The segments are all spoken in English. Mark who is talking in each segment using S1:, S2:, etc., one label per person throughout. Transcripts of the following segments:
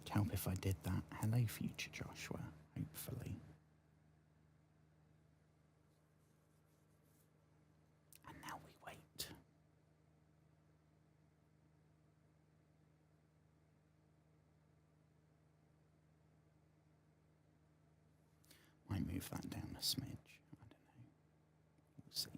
S1: help if I did that. Hello, future Joshua, hopefully. And now we wait. Might move that down a smidge. I don't know. We'll see.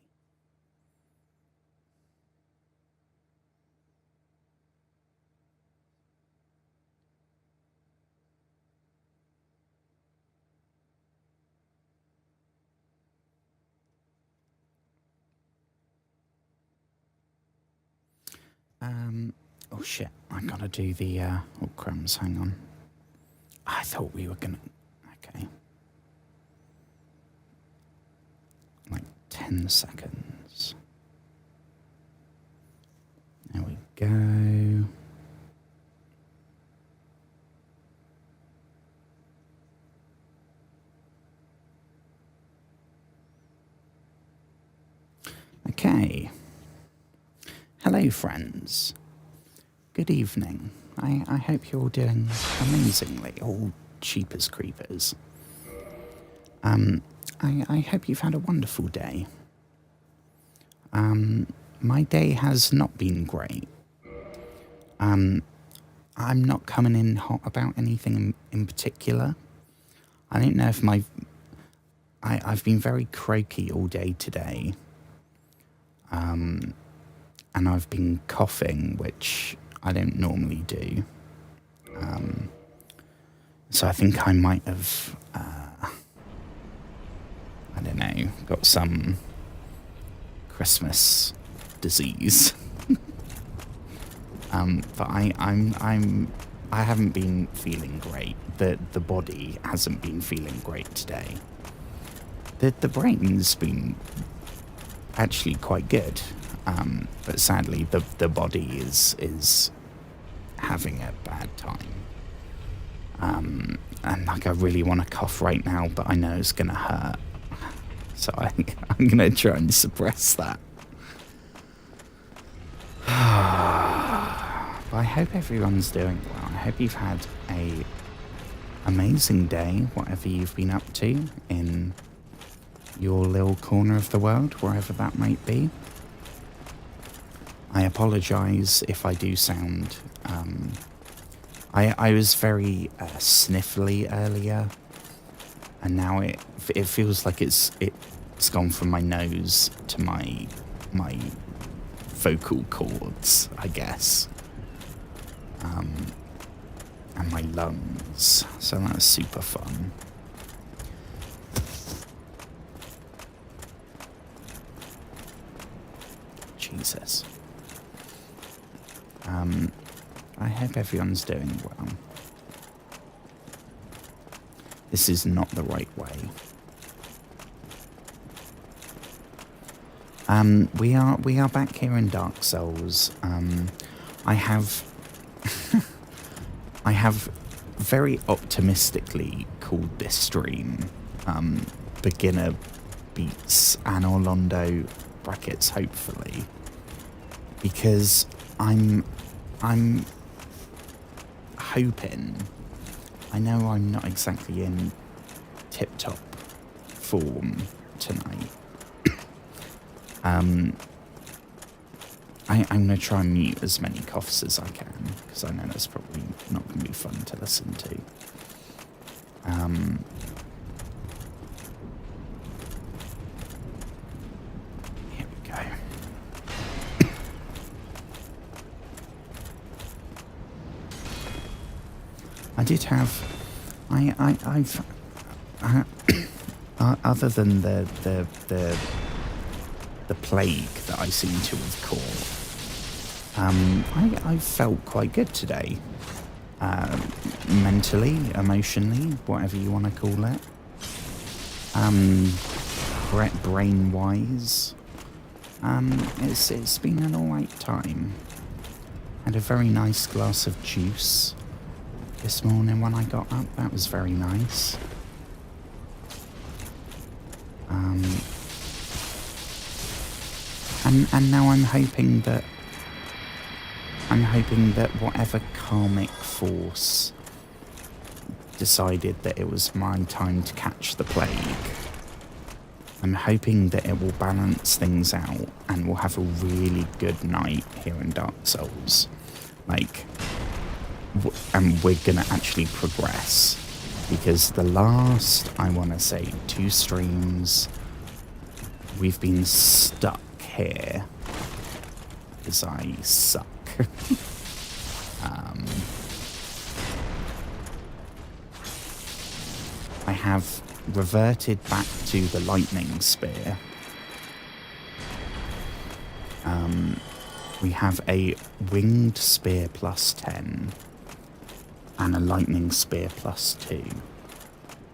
S1: Oh shit, I gotta do the, oh crumbs, hang on. I thought we were gonna, okay. Like 10 seconds. There we go. Okay. Hello, friends. Good evening. I hope you're all doing amazingly, all cheap as creepers. I hope you've had a wonderful day. My day has not been great. I'm not coming in hot about anything in particular. I don't know if I've been very croaky all day today. And I've been coughing, which I don't normally do. So I think I might have, I don't know, got some Christmas disease. But I haven't been feeling great. The body hasn't been feeling great today. The brain's been actually quite good. But sadly, the body is having a bad time. And like, I really want to cough right now, but I know it's going to hurt. So I'm going to try and suppress that. But I hope everyone's doing well. I hope you've had a amazing day, whatever you've been up to in your little corner of the world, wherever that might be. I apologise if I do sound... I was very sniffly earlier, and now it feels like it's gone from my nose to my vocal cords, I guess, and my lungs. So that's super fun. Jesus. I hope everyone's doing well. This is not the right way. We are back here in Dark Souls. I have very optimistically called this stream beginner beats anor londo brackets hopefully, because I'm hoping, I know I'm not exactly in tip-top form tonight. I'm going to try and mute as many coughs as I can, because I know that's probably not going to be fun to listen to. Here we go. I did have, I've other than the plague that I seem to have caught, I felt quite good today. Mentally, emotionally, whatever you want to call it. Brain-wise, it's been an alright time. Had a very nice glass of juice this morning when I got up. That was very nice. And now I'm hoping that whatever karmic force decided that it was my time to catch the plague. I'm hoping that it will balance things out and we'll have a really good night here in Dark Souls. Like, and we're gonna actually progress. Because the last, I want to say, 2 streams, we've been stuck here. Because I suck. I have reverted back to the lightning spear. We have a winged spear plus 10 and a lightning spear plus 2.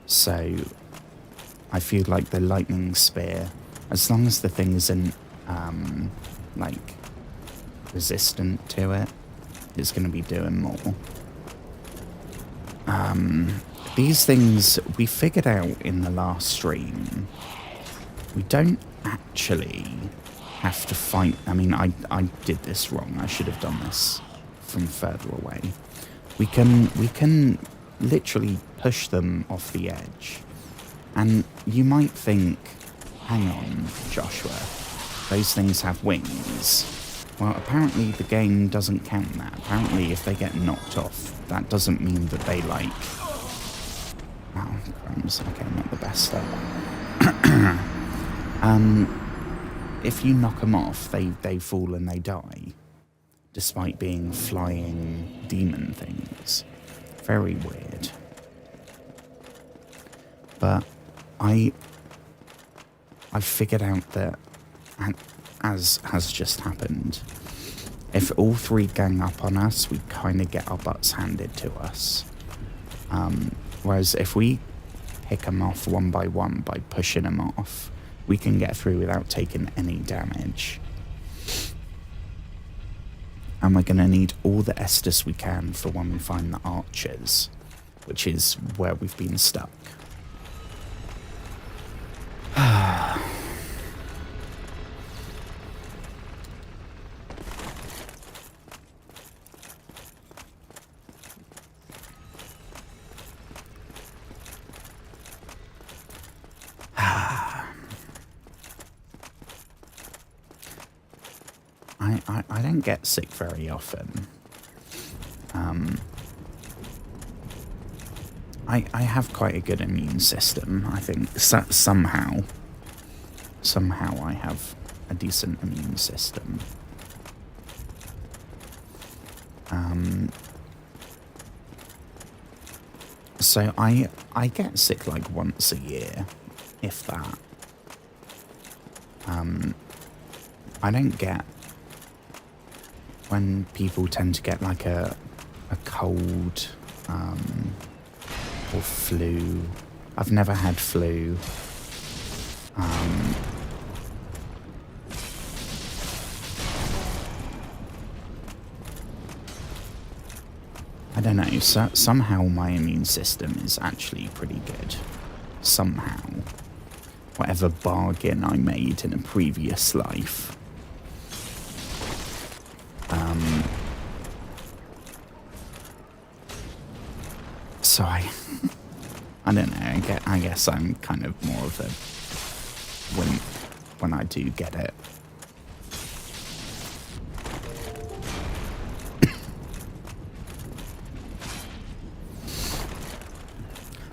S1: So I feel like the lightning spear, as long as the thing isn't like resistant to it, it's going to be doing more. These things we figured out in the last stream. We don't actually have to fight. I mean, I did this wrong. I should have done this from further away. We can literally push them off the edge. And you might think, hang on, Joshua, those things have wings. Well, apparently the game doesn't count that. Apparently if they get knocked off, that doesn't mean that they like... Oh, crumbs. Okay, not the best start. If you knock them off, they fall and they die. Despite being flying demon things. Very weird. But I figured out that, as has just happened, if all 3 gang up on us, we kind of get our butts handed to us. Whereas if we pick them off one by pushing them off, we can get through without taking any damage. And we're going to need all the Estus we can for when we find the archers, which is where we've been stuck. I don't get sick very often. I have quite a good immune system, I think. Somehow I have a decent immune system. So I get sick like once a year, if that. I don't get when people tend to get like a cold or flu. I've never had flu. I don't know, so somehow my immune system is actually pretty good. Somehow. Whatever bargain I made in a previous life. So I don't know, I guess I'm kind of more of a wimp when I do get it.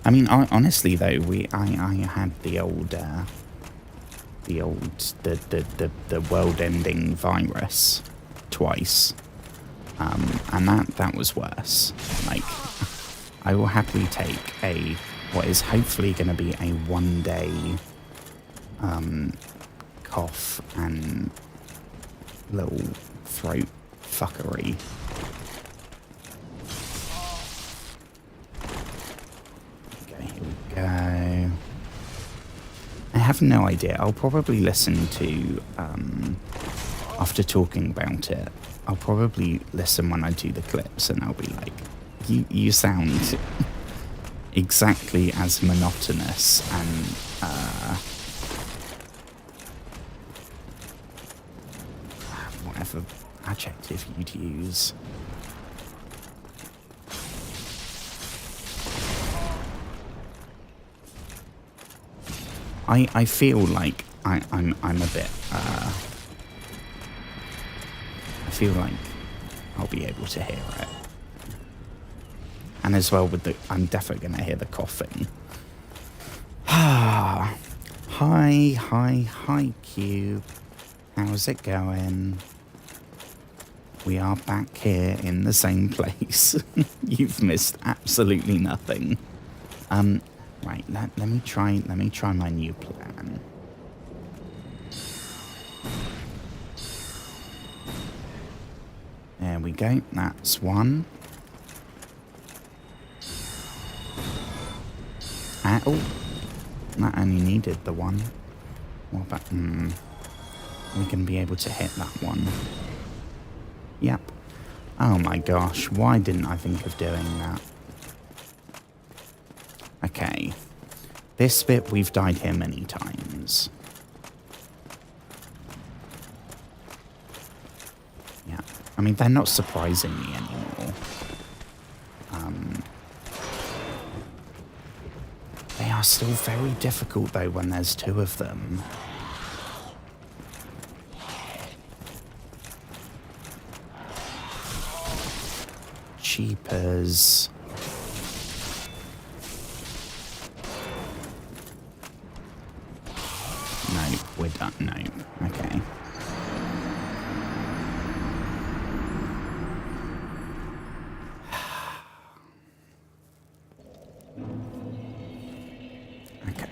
S1: I mean, honestly though, I had the world-ending virus twice, and that was worse. Like, I will happily take what is hopefully going to be a 1-day cough and little throat fuckery. Okay, here we go. I have no idea. I'll probably listen to, after talking about it, I'll probably listen when I do the clips and I'll be like, you sound exactly as monotonous and whatever adjective you'd use. I feel like I'm a bit, I feel like I'll be able to hear it. And as well with the, I'm definitely going to hear the coughing. Hi, Cube. How's it going? We are back here in the same place. You've missed absolutely nothing. Right, let me try my new plan. There we go, that's one. Oh, that only needed the one. What about, we can be able to hit that one. Yep. Oh my gosh, why didn't I think of doing that? Okay. This bit, we've died here many times. Yeah. I mean, they're not surprising me anymore. They are still very difficult, though, when there's two of them. Cheapers. No, we're done. No. Okay. Okay.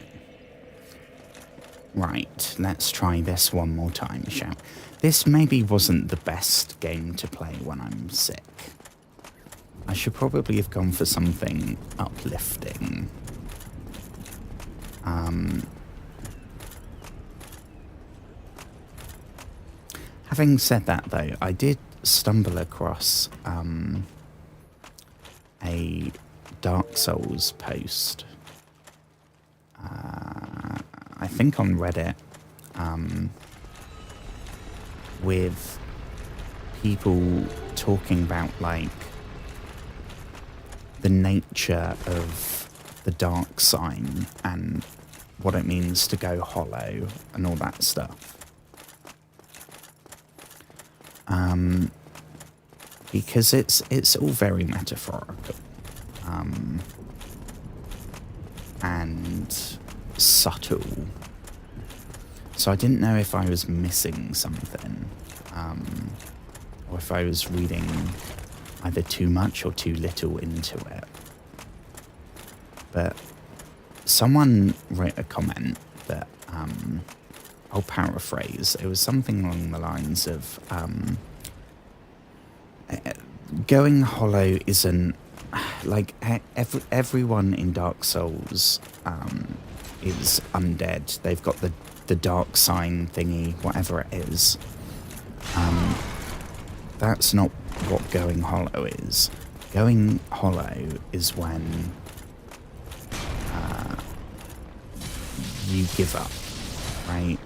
S1: Right, let's try this one more time, shall we? This maybe wasn't the best game to play when I'm sick. I should probably have gone for something uplifting. Having said that, though, I did stumble across a Dark Souls post, I think on Reddit, with people talking about, like, the nature of the dark sign and what it means to go hollow and all that stuff. Because it's all very metaphorical and subtle. So I didn't know if I was missing something, or if I was reading either too much or too little into it. But someone wrote a comment that, I'll paraphrase. It was something along the lines of, going hollow isn't, like, everyone in Dark Souls is undead. They've got the dark sign thingy, whatever it is. That's not what going hollow is. Going hollow is when you give up, right?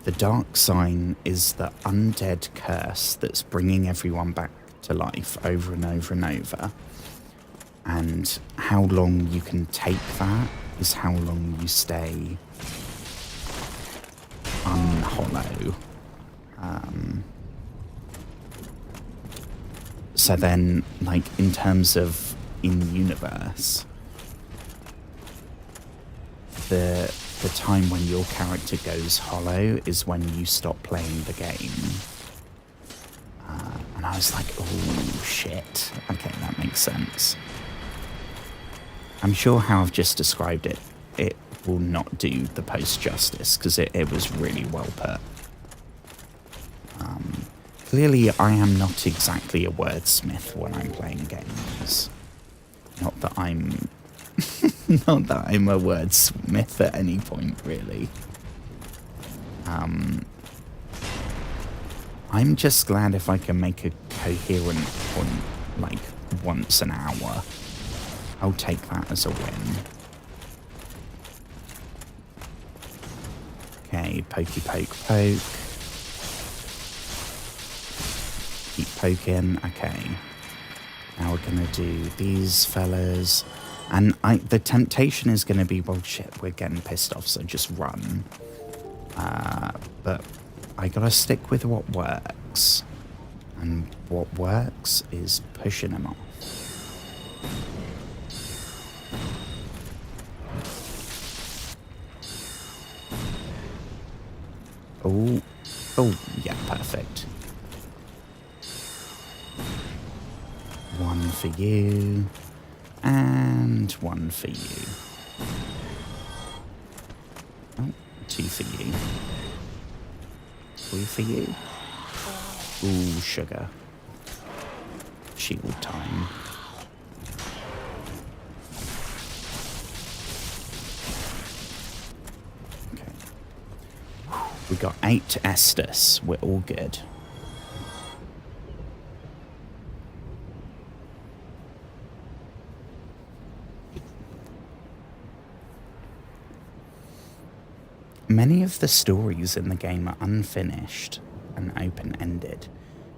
S1: The dark sign is the undead curse that's bringing everyone back to life over and over and over. And how long you can take that is how long you stay unhollow. So then, like, in terms of in-universe, the time when your character goes hollow is when you stop playing the game. And I was like, oh, shit. Okay, that makes sense. I'm sure how I've just described it, it will not do the post justice, because it was really well put. Clearly, I am not exactly a wordsmith when I'm playing games. Not that I'm... not that I'm a wordsmith at any point, really. I'm just glad if I can make a coherent point, like, once an hour. I'll take that as a win. Okay, pokey poke poke. Keep poking, okay. Now we're going to do these fellas. And the temptation is going to be, well, shit, we're getting pissed off, so just run. But I got to stick with what works. And what works is pushing them off. Oh, yeah, perfect. One for you, and one for you. Oh, two for you. Three for you. Ooh, sugar. Shield time. We got 8 Estus. We're all good. Many of the stories in the game are unfinished and open-ended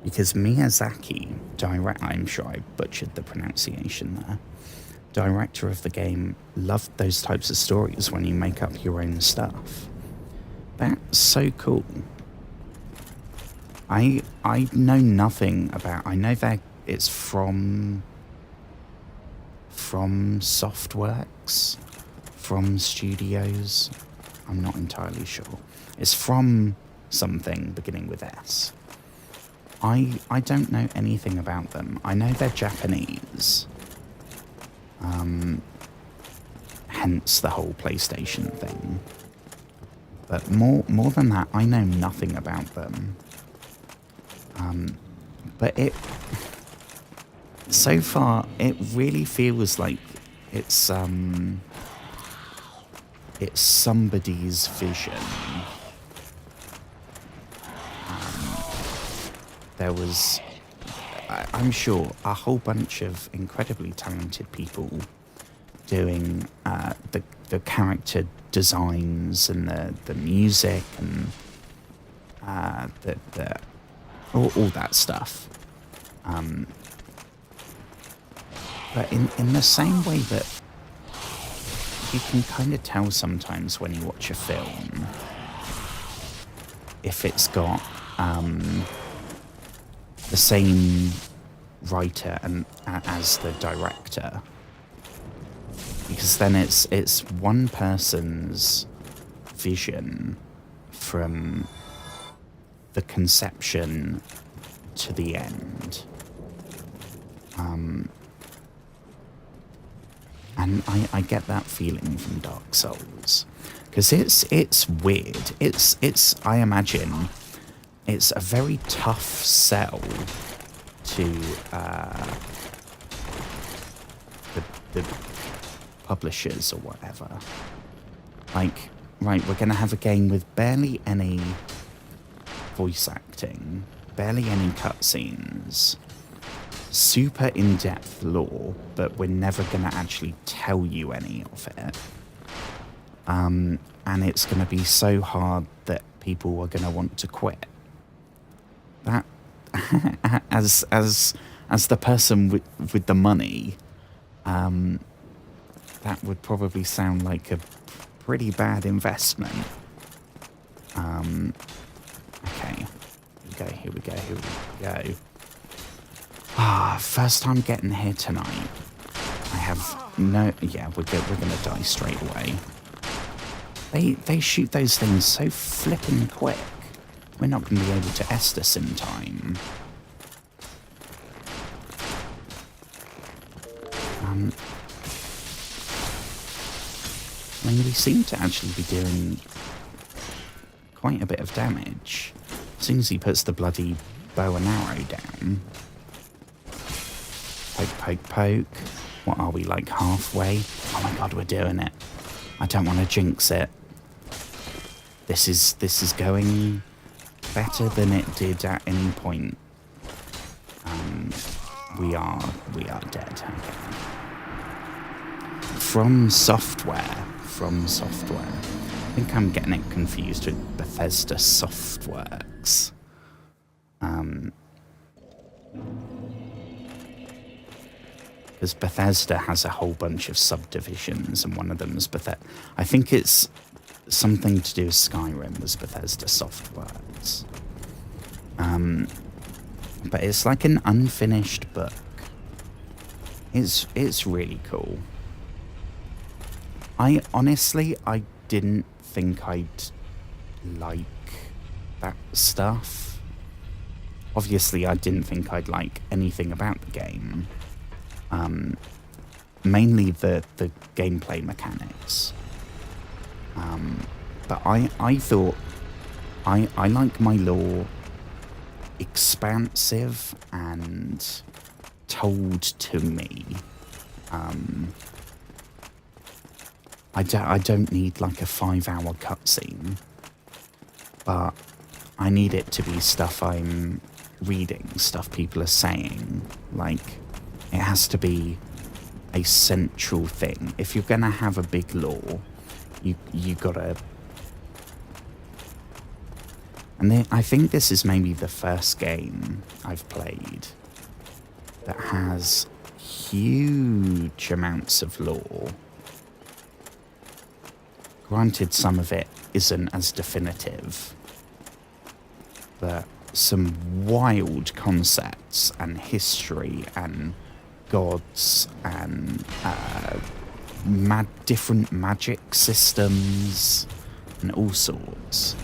S1: because Miyazaki, I'm sure I butchered the pronunciation there, director of the game, loved those types of stories when you make up your own stuff. That's so cool. I know nothing about... I know that it's from Softworks, from Studios. I'm not entirely sure. It's from something beginning with S. I don't know anything about them. I know they're Japanese. Hence the whole PlayStation thing. But more than that, I know nothing about them. But so far, it really feels like it's somebody's vision. There was, I'm sure, a whole bunch of incredibly talented people doing the character designs and the music and all that stuff. But in the same way that you can kind of tell sometimes when you watch a film if it's got the same writer as the director, because then it's one person's vision from the conception to the end. And I get that feeling from Dark Souls, because it's weird. It's I imagine it's a very tough sell to the publishers or whatever. Like, right, we're gonna have a game with barely any voice acting, barely any cutscenes, super in-depth lore, but we're never going to actually tell you any of it. And it's going to be so hard that people are going to want to quit. That, as the person with the money, that would probably sound like a pretty bad investment. Okay, here we go. First time getting here tonight. I have no... Yeah, we're gonna die straight away. They shoot those things so flippin' quick. We're not gonna be able to Estus in time. I mean, we seem to actually be doing quite a bit of damage. As soon as he puts the bloody bow and arrow down. Poke, poke. What are we, like halfway? Oh my god, we're doing it. I don't want to jinx it. This is going better than it did at any point. We are dead. Okay. From software. I think I'm getting it confused with Bethesda Softworks. Because Bethesda has a whole bunch of subdivisions, and one of them is Bethesda. I think it's something to do with Skyrim was Bethesda Softworks. But it's like an unfinished book. It's really cool. I didn't think I'd like that stuff. Obviously, I didn't think I'd like anything about the game. Mainly the gameplay mechanics. But I thought I like my lore expansive and told to me. I don't need like a 5-hour cutscene, but I need it to be stuff I'm reading, stuff people are saying. Like, it has to be a central thing. If you're gonna have a big lore, you gotta. And then I think this is maybe the first game I've played that has huge amounts of lore. Granted, some of it isn't as definitive, but some wild concepts and history and gods and different magic systems and all sorts.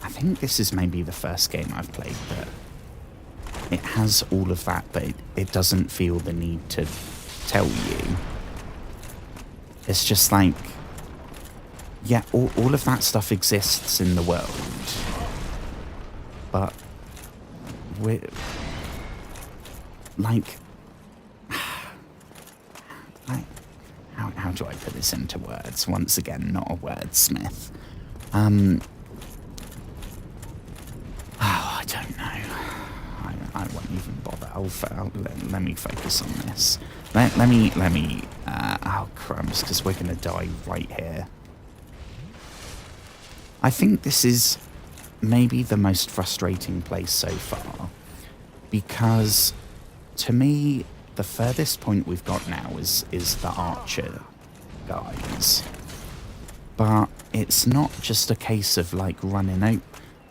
S1: I think this is maybe the first game I've played that it has all of that, but it doesn't feel the need to tell you. It's just like, yeah, all of that stuff exists in the world, but we're like, how do I put this into words? Once again, not a wordsmith. I don't know. I won't even bother. Let me focus on this. Let me. Oh crumbs! Because we're gonna die right here. I think this is maybe the most frustrating place so far, because to me, the furthest point we've got now is the archer guys. But it's not just a case of like running out.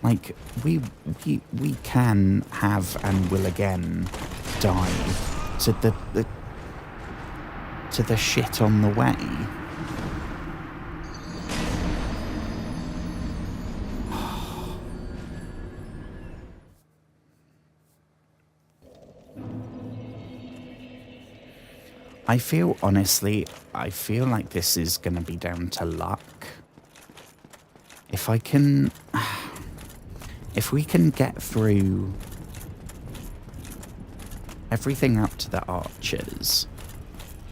S1: Like we can have and will again die to the shit on the way. I feel like this is going to be down to luck. If we can get through everything up to the archers,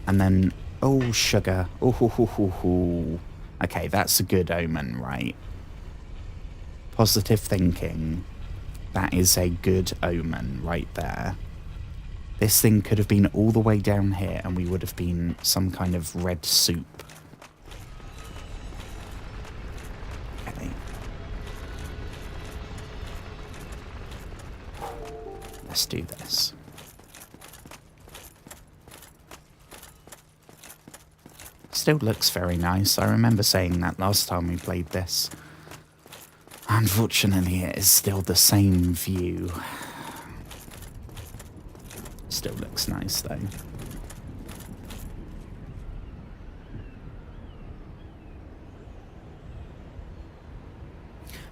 S1: and then, oh, sugar, oh, okay, that's a good omen, right? Positive thinking, that is a good omen right there. This thing could have been all the way down here and we would have been some kind of red soup. Okay. Let's do this. Still looks very nice. I remember saying that last time we played this. Unfortunately, it is still the same view. Still looks nice though.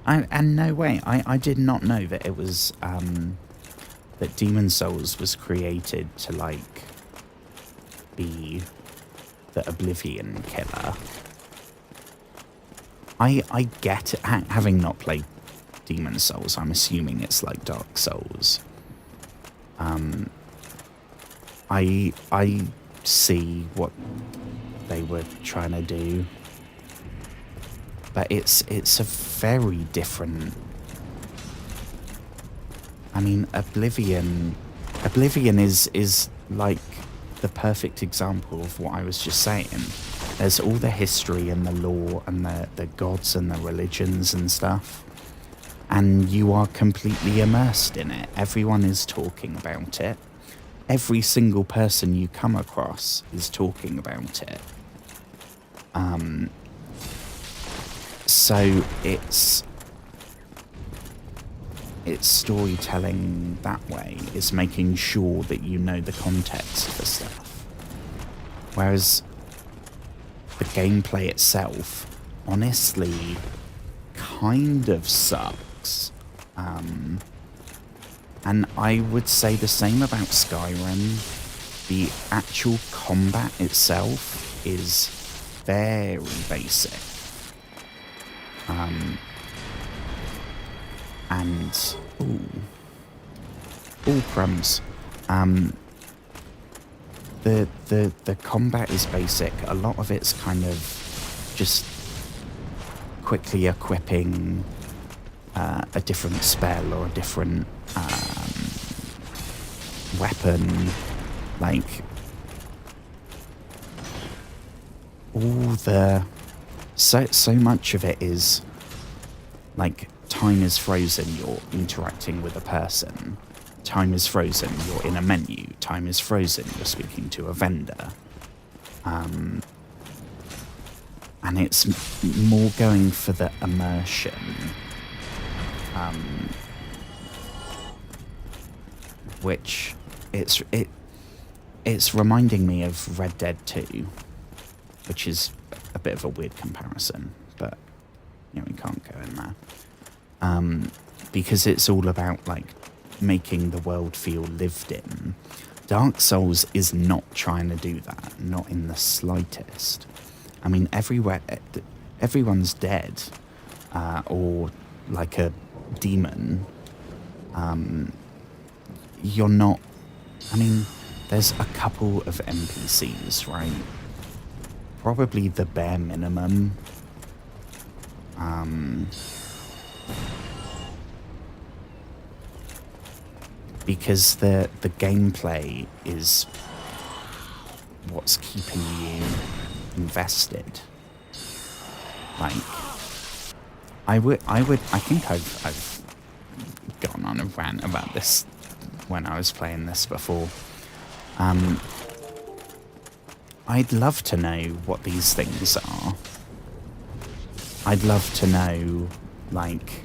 S1: And no way, I did not know that it was that Demon Souls was created to like be the Oblivion killer. I get it. Having not played Demon Souls, I'm assuming it's like Dark Souls. I see what they were trying to do, but it's a very different. I mean, Oblivion is like the perfect example of what I was just saying. There's all the history and the lore and the gods and the religions and stuff, and you are completely immersed in it. Everyone is talking about it. Every single person you come across is talking about it. So it's storytelling that way. It's making sure that you know the context for stuff. Whereas the gameplay itself, honestly, kind of sucks. And I would say the same about Skyrim. The actual combat itself is very basic. And all crumbs. The combat is basic. A lot of it's kind of just quickly equipping a different spell or a different weapon. Like all the so much of it is like time is frozen, you're interacting with a person. Time is frozen, you're in a menu. Time is frozen, you're speaking to a vendor. And it's more going for the immersion. Which it's reminding me of Red Dead 2, which is a bit of a weird comparison, but you know, we can't go in there. Because it's all about like making the world feel lived in. Dark Souls is not trying to do that, not in the slightest. I mean, everyone's dead, or like a demon. You're not. I mean, there's a couple of NPCs, right? Probably the bare minimum. Because the gameplay is what's keeping you invested. Like, I think I've gone on a rant about this when I was playing this before. I'd love to know what these things are. I'd love to know, like,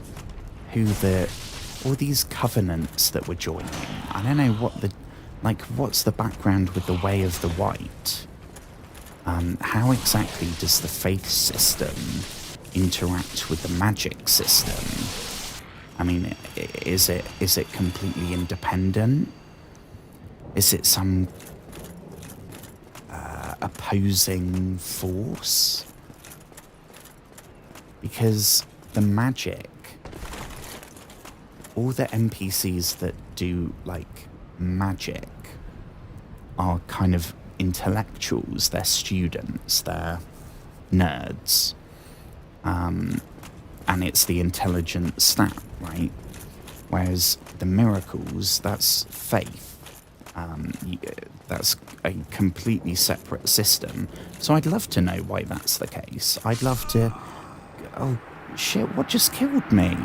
S1: who all these covenants that we're joining. I don't know what's the background with the Way of the White? How exactly does the faith system interact with the magic system? I mean, is it completely independent? Is it some opposing force? Because the magic, all the NPCs that do like magic are kind of intellectuals. They're students. They're nerds. And it's the intelligent stat, right? Whereas the miracles, that's faith. That's a completely separate system. So I'd love to know why that's the case. I'd love to... Oh, shit, what just killed me?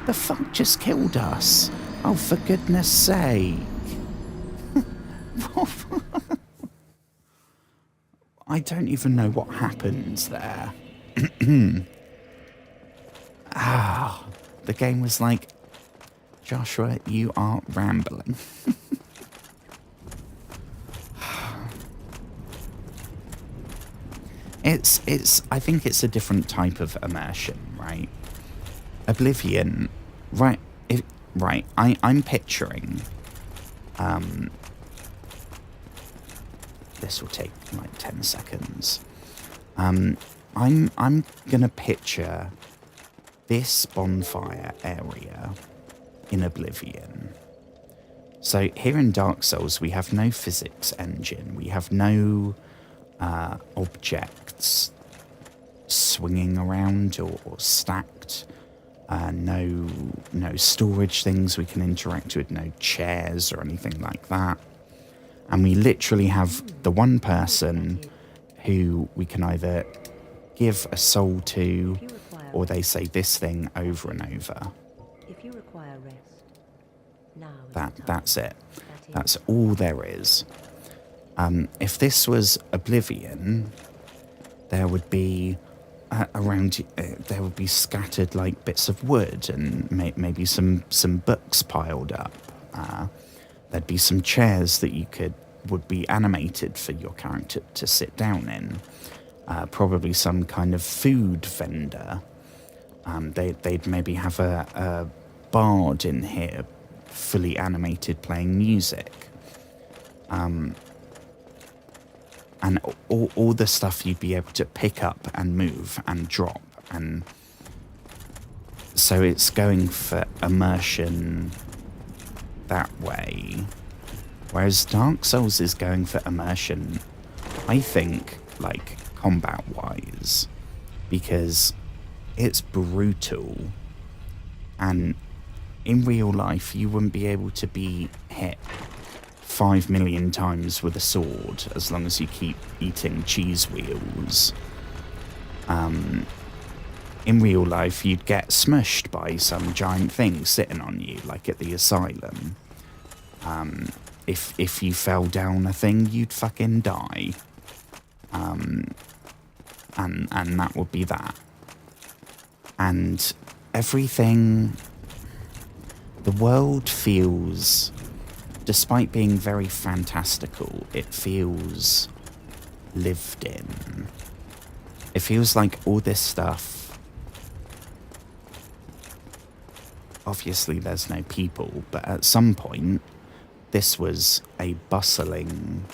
S1: The fuck just killed us? Oh, for goodness sake. I don't even know what happened there. The game was like, Joshua, you are rambling. I think it's a different type of immersion, right? Oblivion, right? I'm picturing. This will take like 10 seconds. I'm gonna picture this bonfire area in Oblivion. So here in Dark Souls, we have no physics engine. We have no objects swinging around or stacked. No storage things we can interact with, no chairs or anything like that. And we literally have the one person who we can either give a soul to or they say this thing over and over.
S2: If you require rest, now is the time.
S1: That's it. That's all there is. If this was Oblivion, there would be there would be scattered like bits of wood and maybe some books piled up. There'd be some chairs that would be animated for your character to sit down in. Probably some kind of food vendor. They'd maybe have a bard in here, fully animated, playing music. And all the stuff you'd be able to pick up and move and drop. And so it's going for immersion that way. Whereas Dark Souls is going for immersion, I think, like, combat-wise. Because it's brutal. And in real life, you wouldn't be able to be hit 5 million times with a sword as long as you keep eating cheese wheels. In real life, you'd get smushed by some giant thing sitting on you, like at the asylum. If you fell down a thing, you'd fucking die. And that would be that. And everything... The world feels... Despite being very fantastical, it feels lived in. It feels like all this stuff... Obviously there's no people, but at some point, this was a bustling...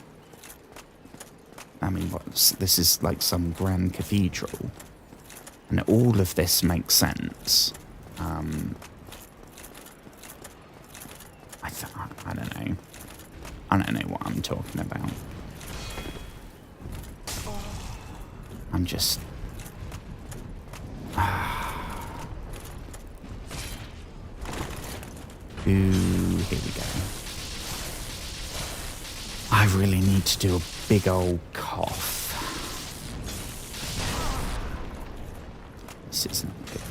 S1: I mean, this is like some grand cathedral. And all of this makes sense. I don't know. I don't know what I'm talking about. I'm just... Ooh, here we go. I really need to do a big old cough. This isn't good.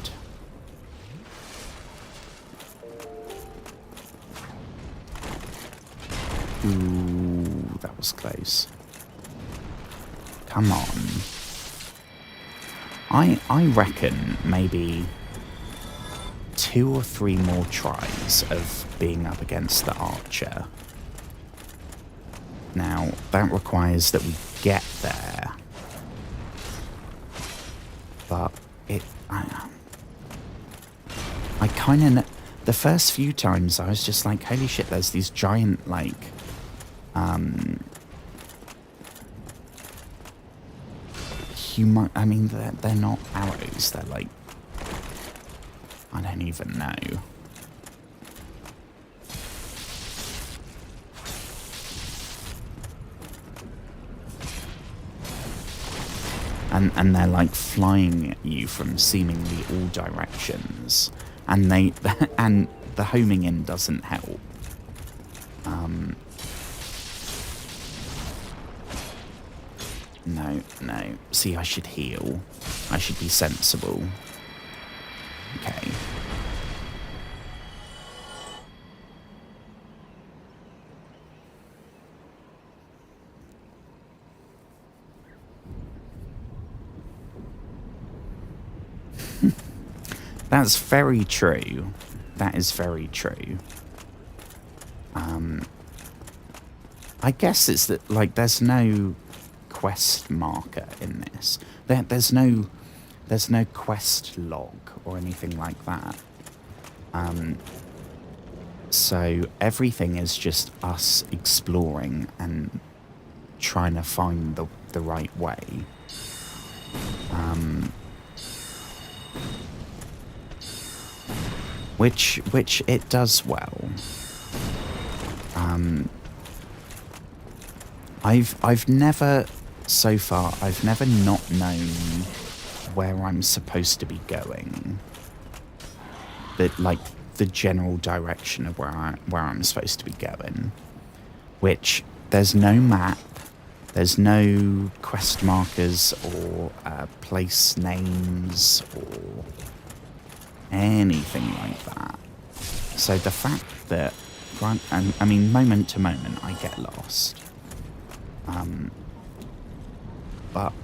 S1: Ooh, that was close. Come on. I reckon maybe 2 or 3 more tries of being up against the archer. Now, that requires that we get there. But I kind of... The first few times I was just like, holy shit, there's these giant, like... I mean, they're not arrows. They're like... I don't even know. And they're like flying at you from seemingly all directions. And and the homing in doesn't help. No. See, I should heal. I should be sensible. Okay. That's very true. That is very true. I guess it's that, like, there's no quest marker in this. There's no quest log or anything like that. So everything is just us exploring and trying to find the right way. Which it does well. I've never, so far, I've never not known where I'm supposed to be going. The general direction of where I'm supposed to be going. Which, there's no map, There's no quest markers or place names or anything like that. So the fact that, I mean, moment to moment, I get lost. But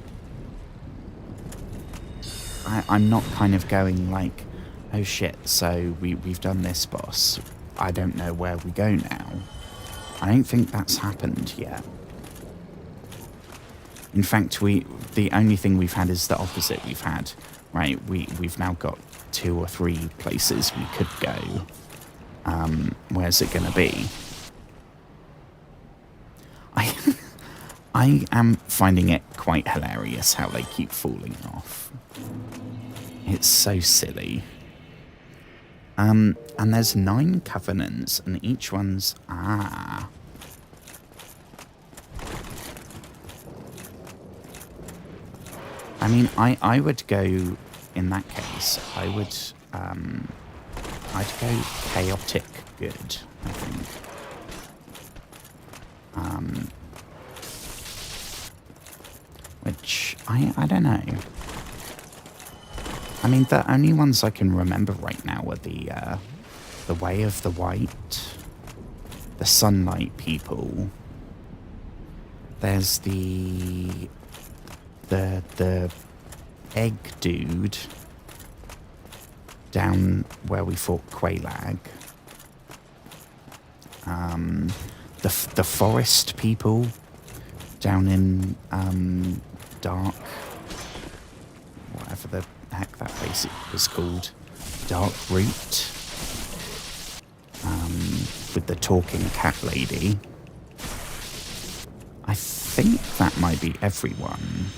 S1: I'm not kind of going like, oh shit, so we've done this boss. I don't know where we go now. I don't think that's happened yet. In fact, the only thing we've had is the opposite. We've had, right, we've now got 2 or 3 places we could go. Where's it going to be? I am finding it quite hilarious how they keep falling off. It's so silly. And there's 9 covenants, and each one's... I mean, I would go, in that case, I'd go chaotic good, I think. Which, I don't know. I mean, the only ones I can remember right now are the Way of the White, the Sunlight People. There's the egg dude down where we fought Qualag. The forest people down in Dark, whatever the heck that place was called, Dark Root, with the talking cat lady. I think that might be everyone.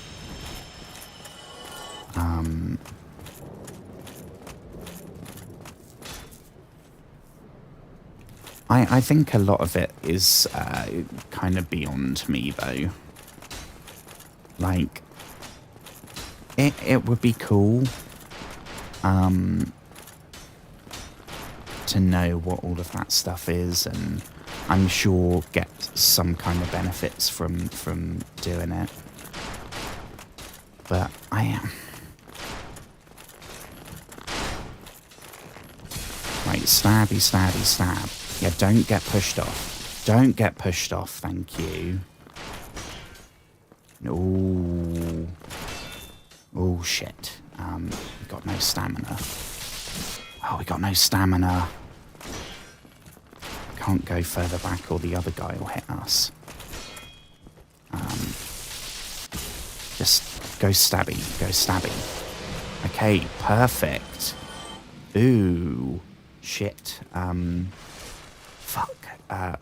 S1: I think a lot of it is kind of beyond me, though. Like, it would be cool to know what all of that stuff is, and I'm sure get some kind of benefits from doing it. But I am... Right, stabby, stabby, stab. Yeah, don't get pushed off. Don't get pushed off, thank you. Ooh. Oh, shit. We got no stamina. Oh, we got no stamina. Can't go further back or the other guy will hit us. Just go stabby. Go stabby. Okay, perfect. Ooh. Shit. Fuck.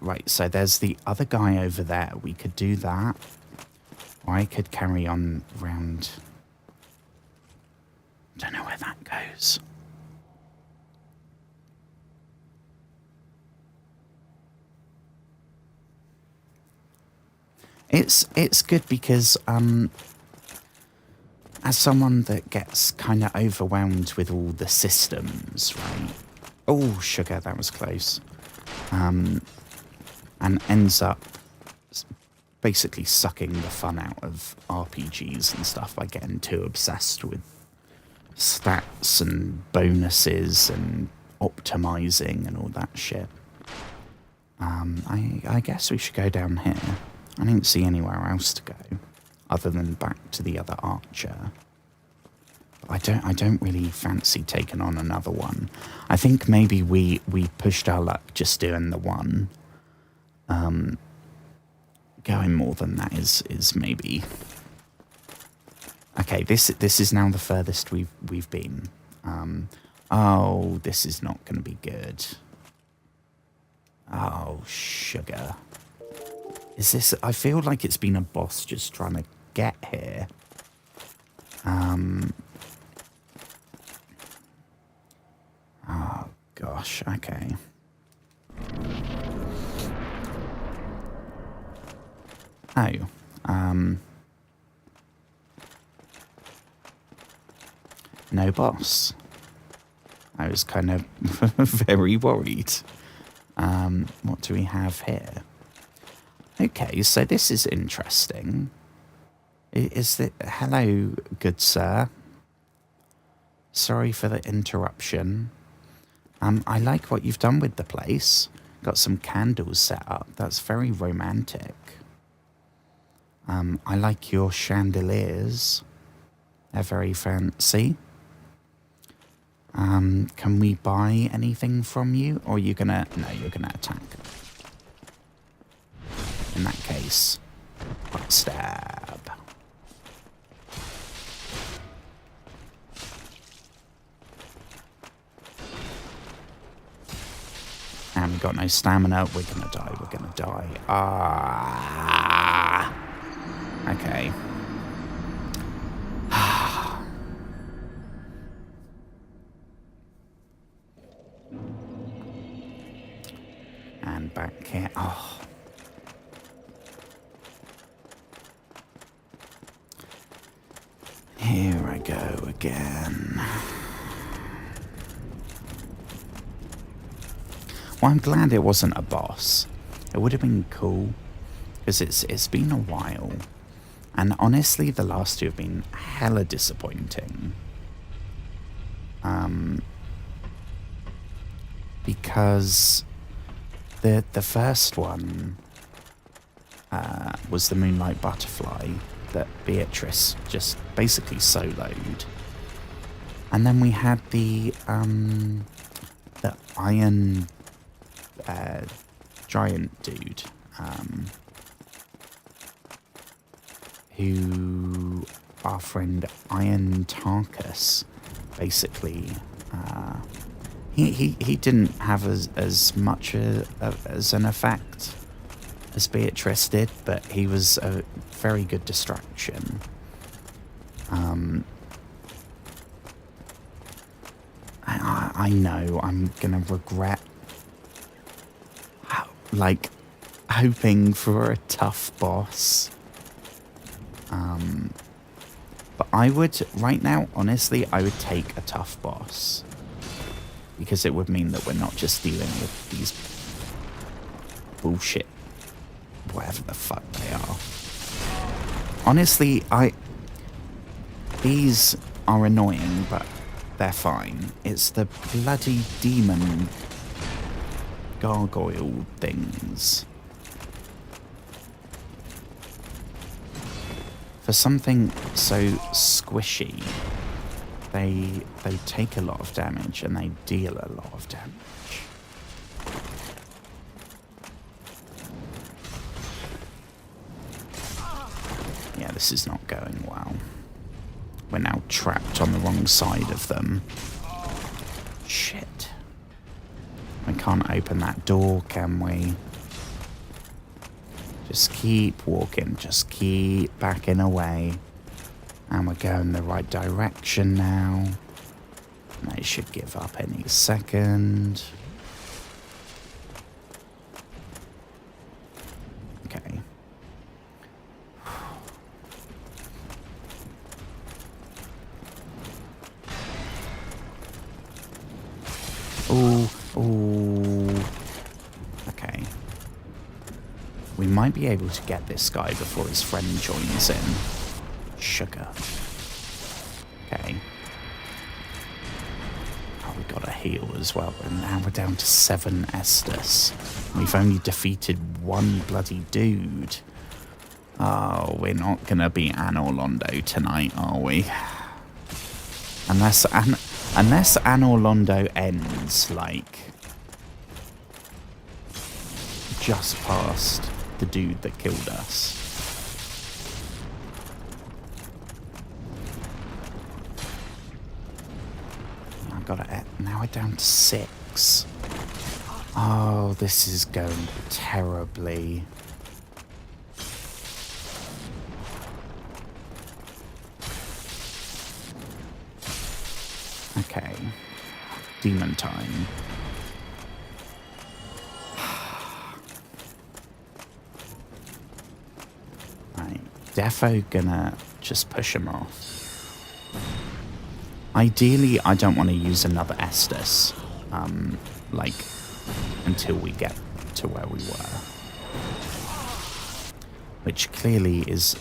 S1: Right, so there's the other guy over there. We could do that. Or I could carry on round... Don't know where that goes. It's good because as someone that gets kind of overwhelmed with all the systems, right? Oh, sugar, that was close. And ends up basically sucking the fun out of RPGs and stuff by getting too obsessed with stats and bonuses and optimizing and all that shit. I guess we should go down here. I don't see anywhere else to go other than back to the other archer. But I don't really fancy taking on another one. I think maybe we pushed our luck just doing the one. Going more than that is maybe... Okay, this is now the furthest we've been. Oh, this is not going to be good. Oh, sugar. Is this... I feel like it's been a boss just trying to get here. Oh, gosh, okay. Oh, no boss. I was kind of very worried. What do we have here? Okay, so this is interesting. Is that... Hello, good sir. Sorry for the interruption. I like what you've done with the place. Got some candles set up. That's very romantic. I like your chandeliers. They're very fancy. Can we buy anything from you? Or are you gonna... No, you're gonna attack. In that case, stab. And we got no stamina. We're gonna die. We're gonna die. Ah. Okay. And back here. Oh. Here I go again. Well, I'm glad it wasn't a boss. It would have been cool, because it's been a while. And honestly, the last two have been hella disappointing. Because the first one was the Moonlight Butterfly that Beatrice just basically soloed. And then we had the Iron Giant dude, who our friend Iron Tarkus basically he didn't have as much as an effect as Beatrice did, but he was a very good distraction. I know I'm gonna regret like hoping for a tough boss. But I would, right now, honestly, I would take a tough boss. Because it would mean that we're not just dealing with these bullshit, whatever the fuck they are. Honestly, these are annoying, but they're fine. It's the bloody demon gargoyle things. For something so squishy, they take a lot of damage and they deal a lot of damage. Yeah, this is not going well. We're now trapped on the wrong side of them. Shit. We can't open that door, can we? Just keep walking, just keep backing away. And we're going the right direction now. They should give up any second. Okay. Ooh. Okay. We might be able to get this guy before his friend joins in. Sugar. Okay. Oh, we got a heal as well. And now we're down to 7 Estus. We've only defeated one bloody dude. Oh, we're not going to beat Anor Londo tonight, are we? Unless Anor Londo ends, like, just past the dude that killed us. I got it. Now we're down to 6. Oh, this is going terribly. Okay. Demon time. Right. Defo gonna just push him off. Ideally, I don't want to use another Estus, like, until we get to where we were. which clearly is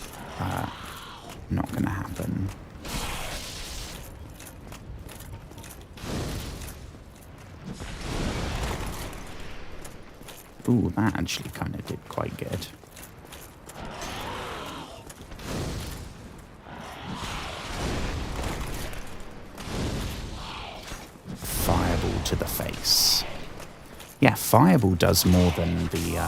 S1: not going to happen. Ooh, that actually kind of did quite good. Fireball to the face. Yeah, fireball does more than the,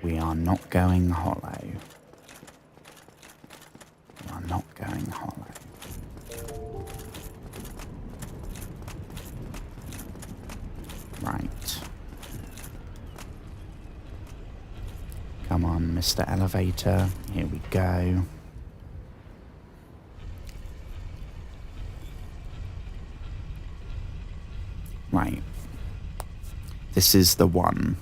S1: We are not going hollow. We are not going hollow. Right. Come on, Mr. Elevator. Here we go. Right. This is the one.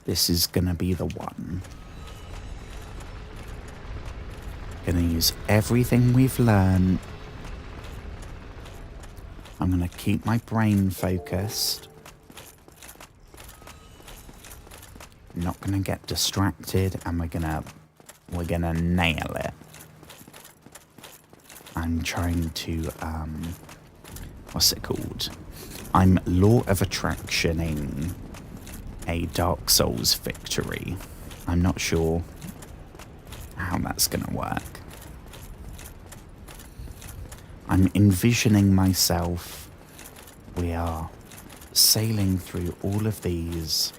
S1: This is gonna be the one. Gonna use everything we've learned. I'm gonna keep my brain focused. I'm not gonna get distracted, and we're gonna nail it. I'm trying to what's it called? I'm law of attractioning a Dark Souls victory. I'm not sure how that's gonna work. I'm envisioning myself. We are sailing through all of these.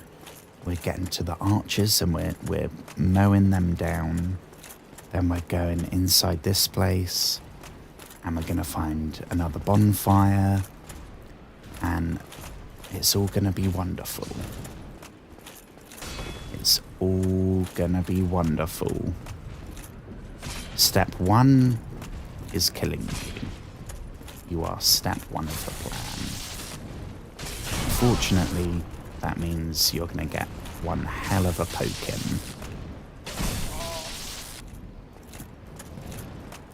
S1: We're getting to the archers and we're mowing them down. Then we're going inside this place and we're gonna find another bonfire and it's all gonna be wonderful. It's all gonna be wonderful. Step one is killing you. You are step one of the plan. Unfortunately, that means you're gonna get one hell of a poking.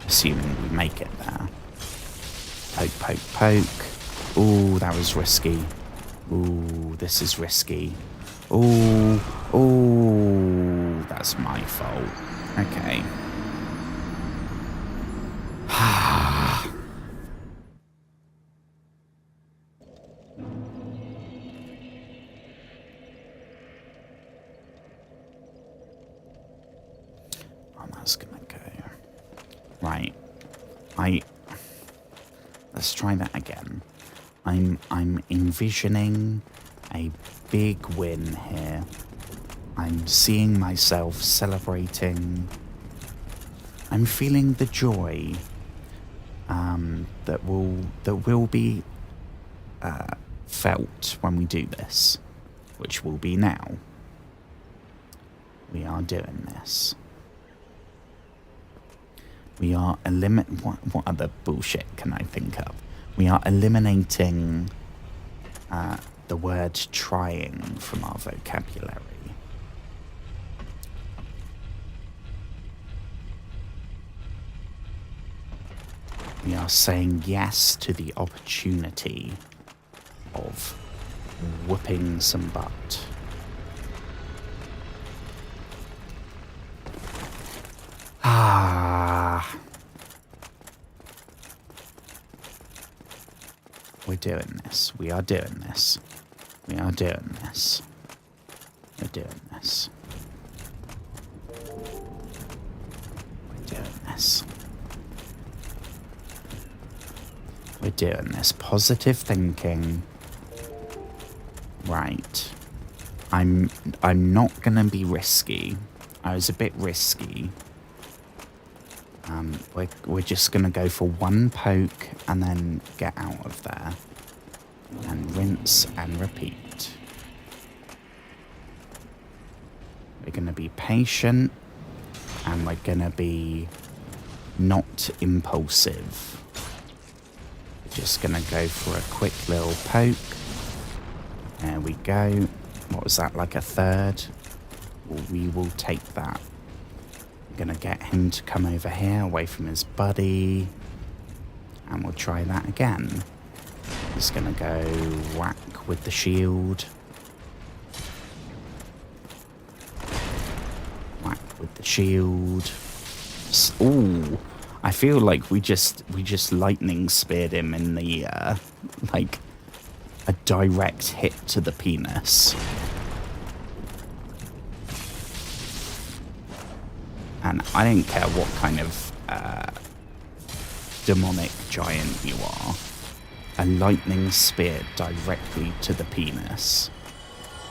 S1: Assuming we make it there. Poke, poke, poke. Ooh, that was risky. Ooh, this is risky. Ooh, ooh, that's my fault. Okay. Oh, that's gonna go. Right. Let's try that again. I'm envisioning a big win here. I'm seeing myself celebrating. I'm feeling the joy that will be felt when we do this, which will be now. We are doing this. We are what other bullshit can I think of? We are eliminating the word trying from our vocabulary. We are saying yes to the opportunity of whooping some butt. We're doing this. We are doing this. We are doing this. We're doing this. We're doing this. We're doing this. Positive thinking. Right. I'm not gonna be risky. I was a bit risky. We're just gonna go for one poke and then get out of there. And rinse and repeat. We're gonna be patient and we're gonna be not impulsive. We're just gonna go for a quick little poke. There we go. what was that, like a third? Well, we will take that. I'm gonna get him to come over here away from his buddy, and we'll try that again. He's gonna go whack with the shield. Whack with the shield. Ooh, I feel like we just lightning speared him in the like a direct hit to the penis. And I don't care what kind of demonic giant you are, a lightning spear directly to the penis,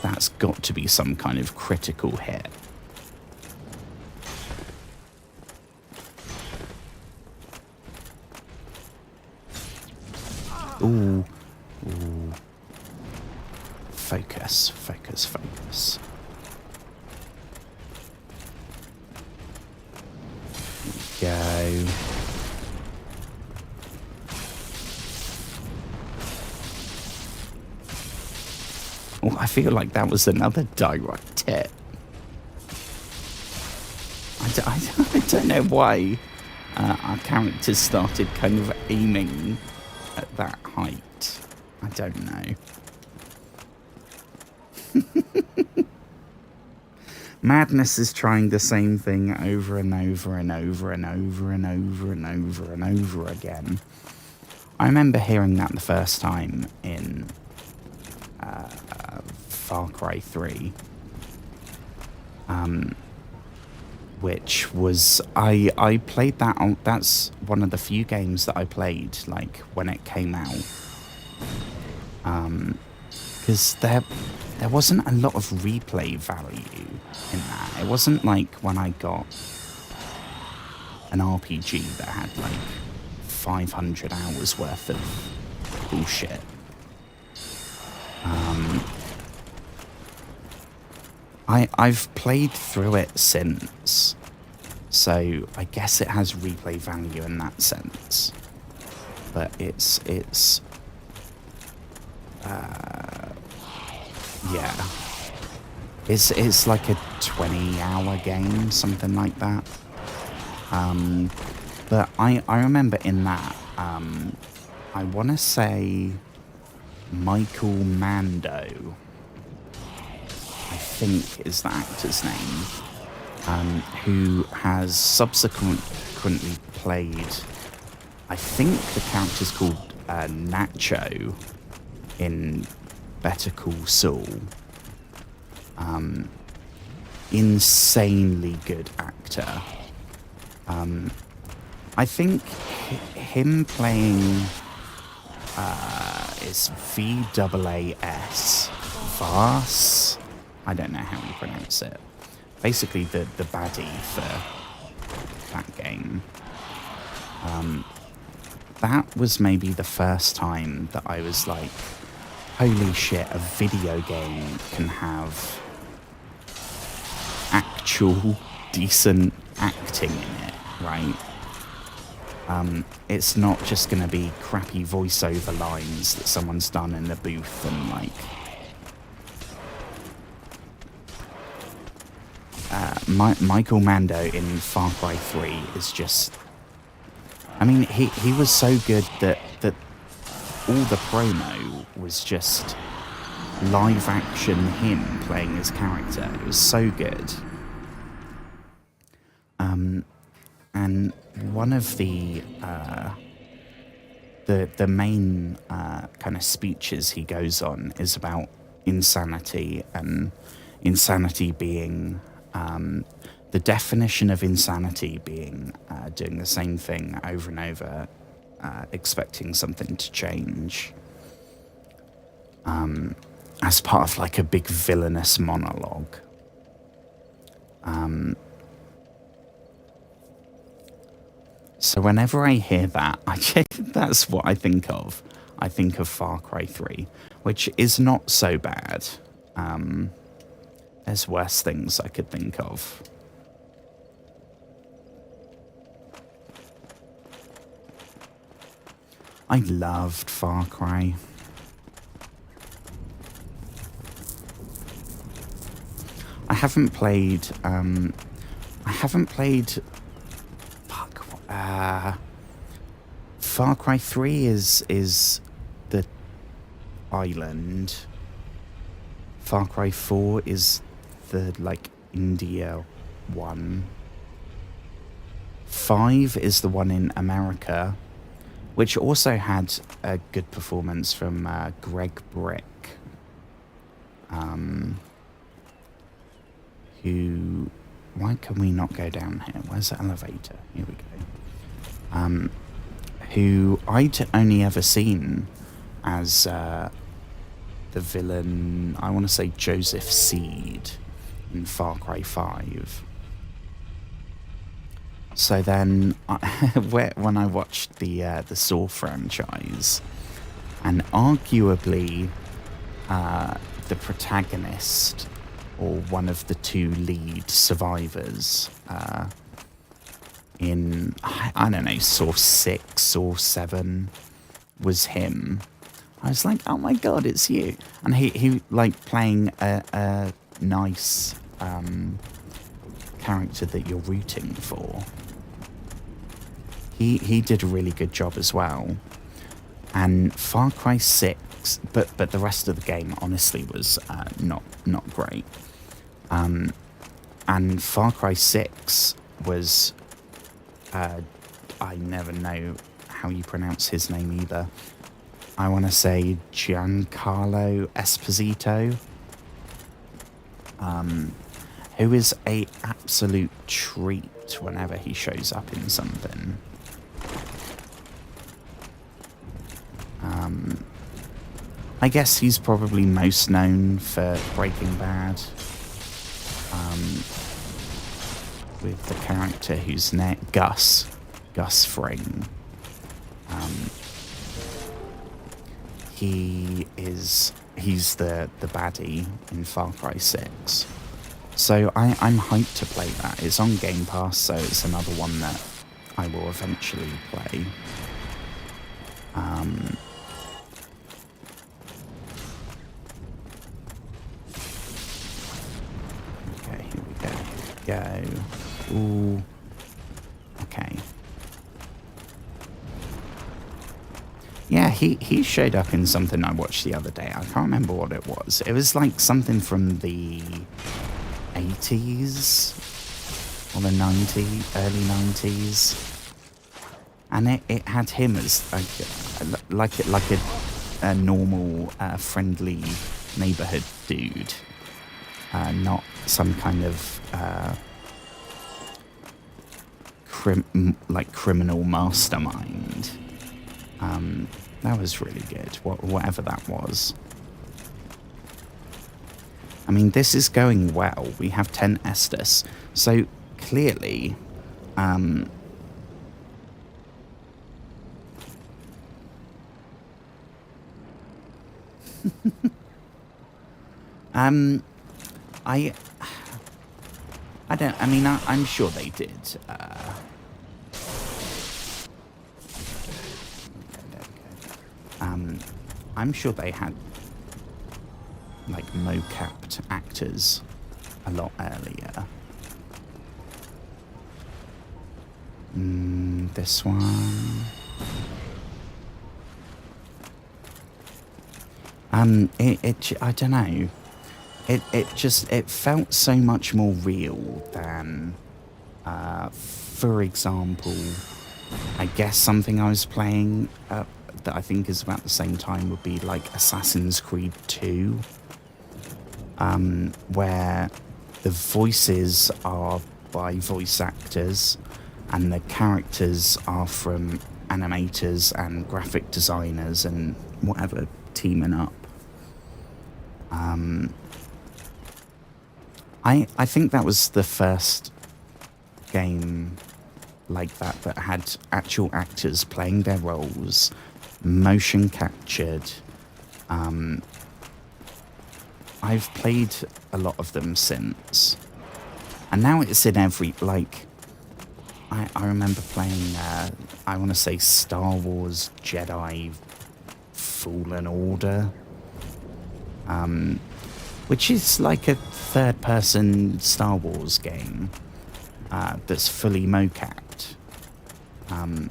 S1: that's got to be some kind of critical hit. Ooh. Ooh. Focus, focus, focus. There we go. Oh, I feel like that was another direct hit. I don't know why our characters started kind of aiming at that height. I don't know. Madness is trying the same thing over and over and over and over and over and over and over again. I remember hearing that the first time in Far Cry 3. Which was, I played that on, that's one of the few games that I played, like, when it came out. Because there wasn't a lot of replay value in that. It wasn't like when I got an RPG that had, like, 500 hours worth of bullshit. I've played through it since, so I guess it has replay value in that sense. But it's yeah, it's like a 20-hour game, something like that. But I remember in that, I want to say Michael Mando, I think is the actor's name, who has subsequently played, I think the character's called Nacho in Better Call Saul. Insanely good actor. I think him playing is VAAS, Vas. I don't know how you pronounce it. Basically, the baddie for that game. That was maybe the first time that I was like, holy shit, a video game can have actual decent acting in it, right? It's not just going to be crappy voiceover lines that someone's done in the booth and like... Michael Mando in Far Cry 3 is just... I mean, he was so good that all the promo was just live action him playing his character. It was so good. And one of the main kind of speeches he goes on is about insanity, and insanity being the definition of insanity being doing the same thing over and over, expecting something to change, as part of like a big villainous monologue. So whenever I hear that, that's what I think of. I think of Far Cry 3, which is not so bad. There's worse things I could think of. I loved Far Cry. I haven't played. I haven't played. Fuck. Far Cry 3 is the island. Far Cry 4 is the like India one. 5 is the one in America, which also had a good performance from Greg Brick, who... Why can we not go down here? Where's the elevator? Here we go. Who I'd only ever seen as the villain, I want to say Joseph Seed in Far Cry 5. So then, when I watched the Saw franchise, and arguably the protagonist, or one of the two lead survivors in, I don't know, Saw 6, Saw 7, was him. I was like, oh my god, it's you. And he like, playing a nice character that you're rooting for. He did a really good job as well. And Far Cry 6, but the rest of the game honestly was not great. And Far Cry 6 was, I never know how you pronounce his name either. I want to say Giancarlo Esposito, who is a absolute treat whenever he shows up in something. I guess he's probably most known for Breaking Bad, with the character whose name, Gus Fring. He's the baddie in Far Cry 6. So I'm hyped to play that. It's on Game Pass, so it's another one that I will eventually play. Okay, here we go. Ooh. Okay. Yeah, he showed up in something I watched the other day. I can't remember what it was. It was like something from the 80s or the 90s, early 90s. And it had him as like a normal, friendly neighborhood dude, not some kind of criminal mastermind. That was really good, whatever that was. I mean, this is going well. We have 10 Estus, so clearly, I'm sure they did. I'm sure they had like mo-capped actors a lot earlier. This one. I don't know. It felt so much more real than, for example, I guess something I was playing that I think is about the same time would be like Assassin's Creed 2, where the voices are by voice actors and the characters are from animators and graphic designers and whatever teaming up. I think that was the first game like that had actual actors playing their roles, motion captured. I've played a lot of them since, and now it's in every, like, I remember playing, I want to say Star Wars Jedi Fallen Order, which is like a third-person Star Wars game that's fully mocapped. And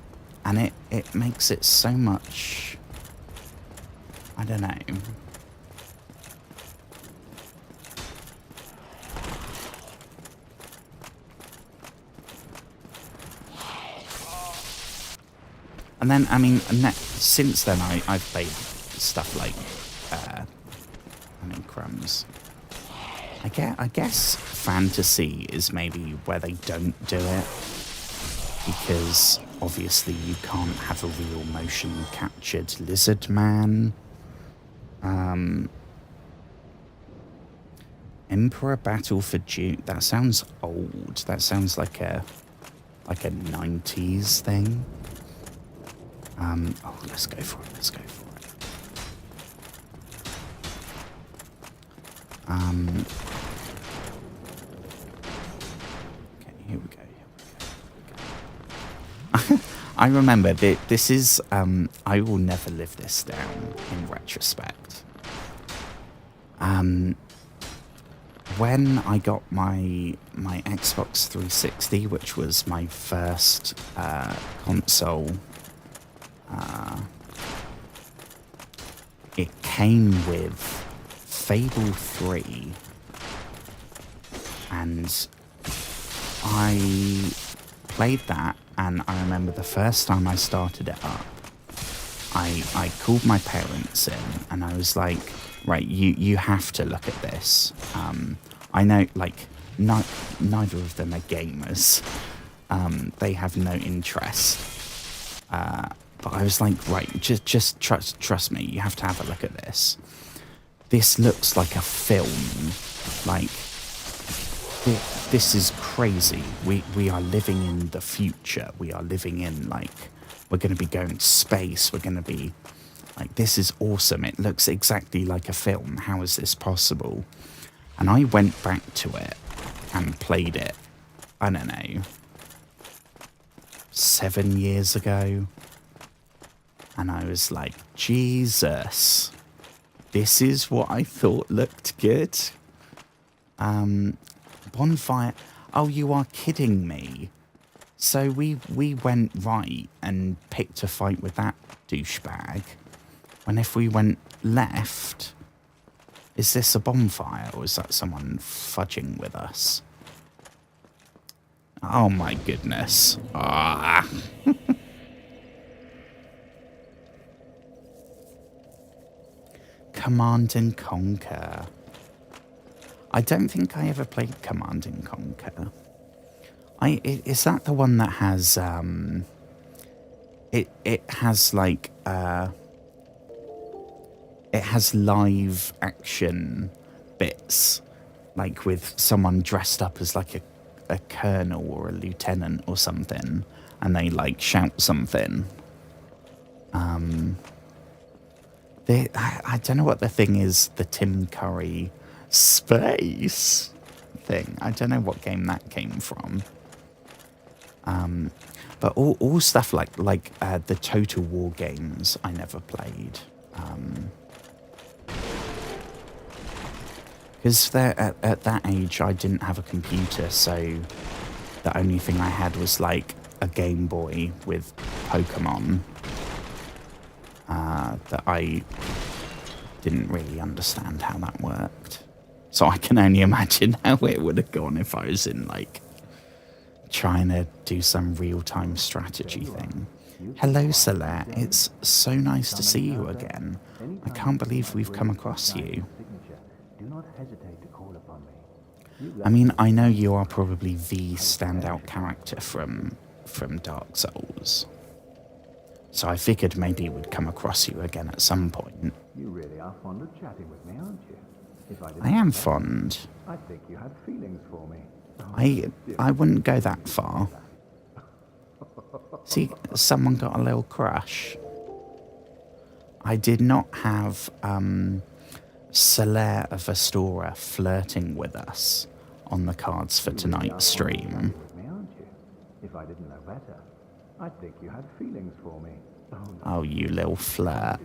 S1: it makes it so much... I don't know. And then, I mean, since then, I've played stuff like, crumbs. I guess fantasy is maybe where they don't do it, because obviously you can't have a real motion captured lizard man. Emperor Battle for Duke. That sounds old. That sounds like a 90s thing. Oh, let's go for it. Let's go for it. Okay, here we go. I remember that this is, I will never live this down in retrospect. When I got my Xbox 360, which was my first console, it came with Fable 3, and I played that, and I remember the first time I started it up, I called my parents in, and I was like, right, you have to look at this. I know, like, neither of them are gamers. They have no interest. But I was like, right, just trust me, you have to have a look at this. This looks like a film. Like, this is crazy. We are living in the future. We are living in, like, we're going to be going to space. We're going to be, like, this is awesome. It looks exactly like a film. How is this possible? And I went back to it and played it, I don't know, 7 years ago. And I was like, Jesus, this is what I thought looked good. Bonfire. Oh, you are kidding me. So we went right and picked a fight with that douchebag. When if we went left, is this a bonfire or is that someone fudging with us? Oh my goodness. Ah. Command and Conquer. I don't think I ever played Command and Conquer. Is that the one that has it has like it has live action bits, like with someone dressed up as like a colonel or a lieutenant or something, and they like shout something. I don't know what the thing is, the Tim Curry space thing. I don't know what game that came from. But all stuff like the Total War games I never played. Because at that age I didn't have a computer, so the only thing I had was like a Game Boy with Pokemon. That I didn't really understand how that worked. So I can only imagine how it would have gone if I was in, like, trying to do some real-time strategy thing. Hello, Salat. It's so nice to see you again. I can't believe we've come across you. I mean, I know you are probably the standout character from Dark Souls. So I figured maybe we'd come across you again at some point.
S3: You really are fond of chatting with me, aren't you?
S1: I am fond.
S3: I think you had feelings for me.
S1: I wouldn't go that far. See, someone got a little crush. I did not have Solaire of Astora flirting with us on the cards for tonight's stream.
S3: If I didn't know better, I think you had feelings for me.
S1: Oh, you little flirt.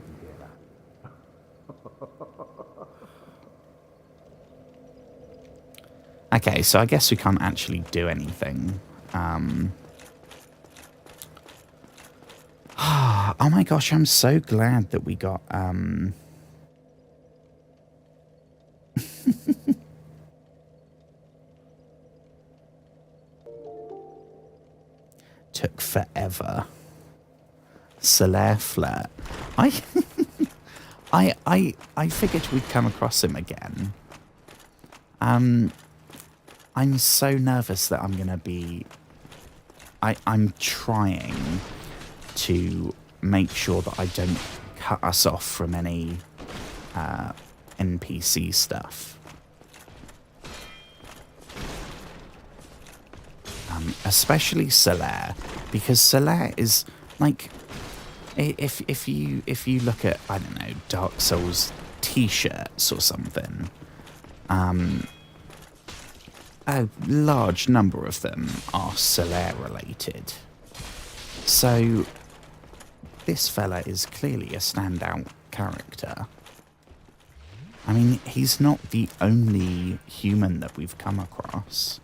S1: Okay, so I guess we can't actually do anything. Oh my gosh, I'm so glad that we got... Took forever. Solaire Flirt. I... I figured we'd come across him again. I'm so nervous that I'm gonna be... I'm trying to make sure that I don't cut us off from any NPC stuff. Especially Solaire, because Solaire is like, if you look at, I don't know, Dark Souls t-shirts or something, a large number of them are Solaire related. So this fella is clearly a standout character. I mean, he's not the only human that we've come across.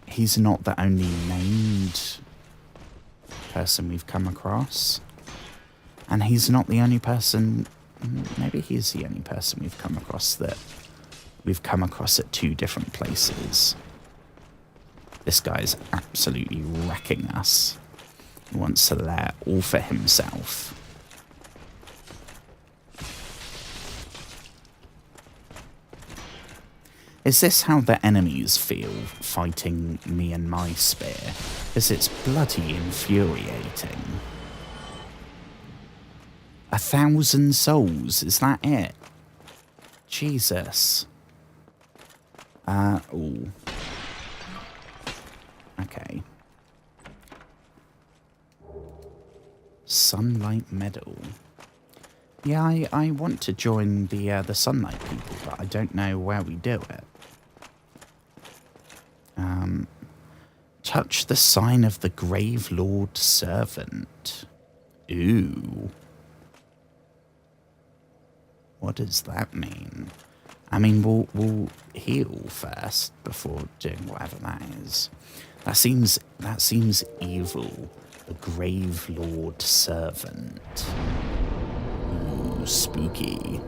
S1: He's not the only named person we've come across. And he's not the only person... Maybe he is the only person we've come across that... We've come across at 2 different places. This guy's absolutely wrecking us. He wants Solaire all for himself. Is this how the enemies feel fighting me and my spear? Because it's bloody infuriating. 1,000 souls, is that it? Jesus. Ooh. Okay. Sunlight Medal. Yeah, I want to join the Sunlight people, but I don't know where we do it. Touch the sign of the Grave Lord Servant. Ooh. What does that mean? I mean, we'll heal first before doing whatever that is. That seems evil. The Grave Lord Servant. Ooh, spooky.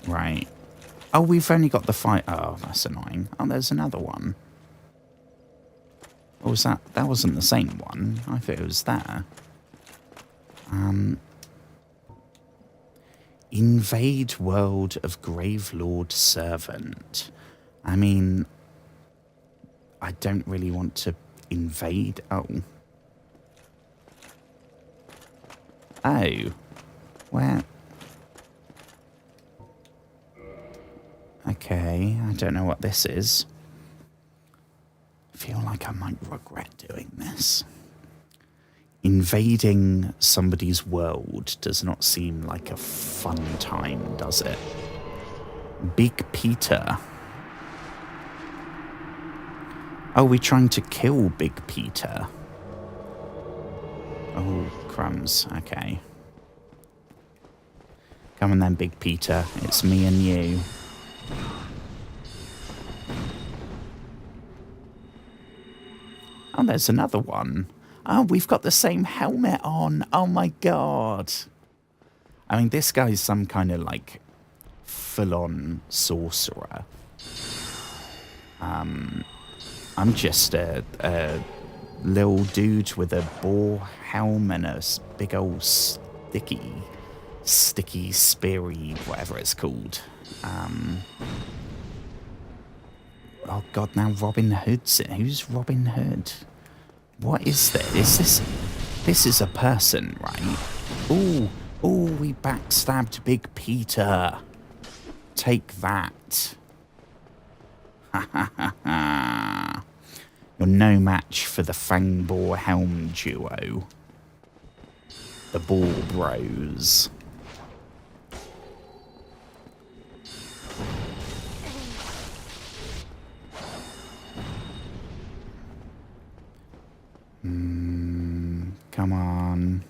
S1: Right. Oh, we've only got the fight. Oh, that's annoying. Oh, there's another one. Or was that? That wasn't the same one. I thought it was there. Invade world of Gravelord Servant. I mean, I don't really want to invade. Oh. Oh. Where? Okay, I don't know what this is. I feel like I might regret doing this. Invading somebody's world does not seem like a fun time, does it? Big Peter. Oh, we're trying to kill Big Peter. Oh, crumbs. Okay. Come on then, Big Peter. It's me and you. Oh, there's another one. Oh, we've got the same helmet on. Oh my god. I mean, this guy's some kind of like full-on sorcerer. I'm just a little dude with a boar helm and a big old sticky, speary, whatever it's called. Oh god, now Robin Hood's it. Who's Robin Hood? What is this? This is a person, right? Ooh, we backstabbed Big Peter. Take that. Ha ha ha ha. You're no match for the Fangboar Helm duo. The Ball Bros. Come on.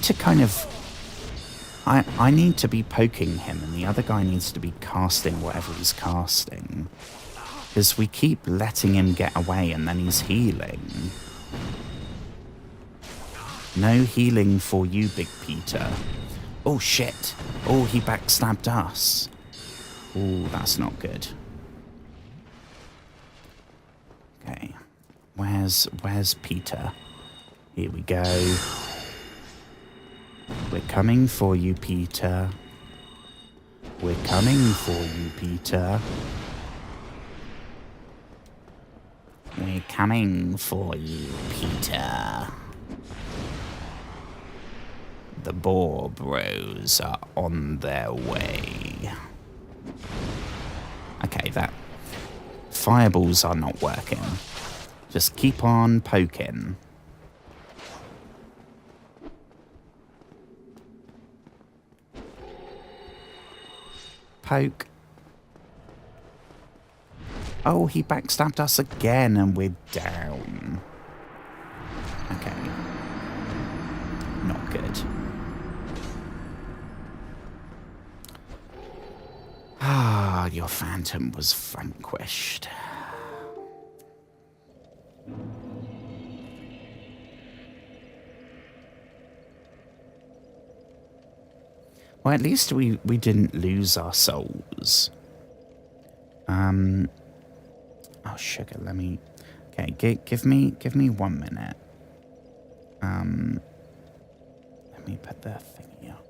S1: need to kind of... I need to be poking him, and the other guy needs to be casting whatever he's casting. Because we keep letting him get away, and then he's healing. No healing for you, Big Peter. Oh, shit. Oh, he backstabbed us. Oh, that's not good. Okay. Where's Peter? Here we go. We're coming for you, Peter. We're coming for you, Peter. We're coming for you, Peter. The Boar Bros are on their way. Okay, that... Fireballs are not working. Just keep on poking. Poke. Oh, he backstabbed us again and we're down. Okay. Not good. Ah, your phantom was vanquished. Well, at least we didn't lose our souls. Oh, sugar, let me... Okay, give me 1 minute. Let me put the thingy up.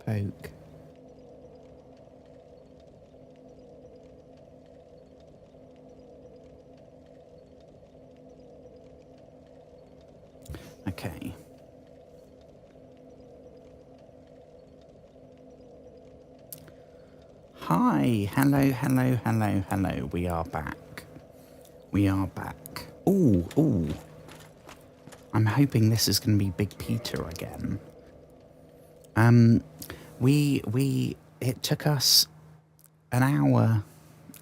S1: Poke. Okay. Hi, hello, hello, hello, hello. We are back. We are back. Ooh, ooh. I'm hoping this is going to be Big Peter again. It took us an hour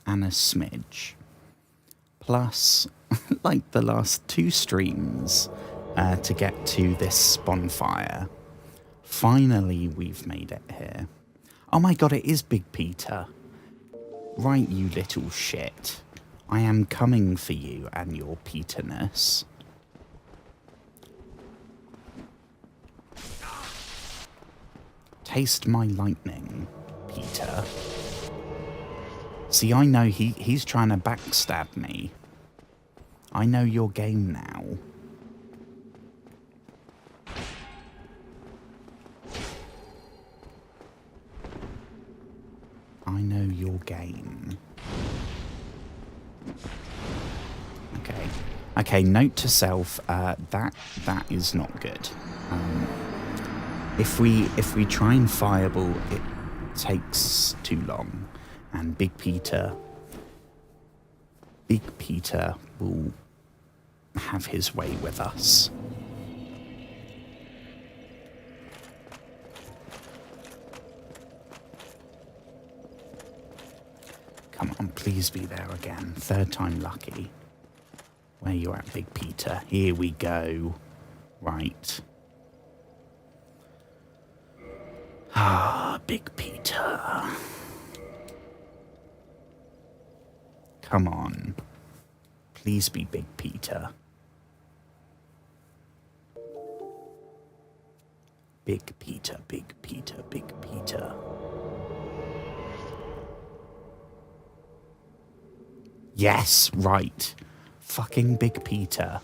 S1: and a smidge, plus like the last 2 streams to get to this bonfire. Finally, we've made it here. Oh my god, it is Big Peter. Right, you little shit. I am coming for you and your Peterness. Taste my lightning, Peter. See, I know he's trying to backstab me. I know your game now. I know your game. Okay. Okay, note to self, that is not good. If we try and fireball, it takes too long. And Big Peter will have his way with us. Come on, please be there again. 3rd time lucky. Where you at, Big Peter? Here we go. Right. Ah, Big Peter. Come on. Please be Big Peter. Big Peter, Big Peter, Big Peter. Yes, right. Fucking Big Peter.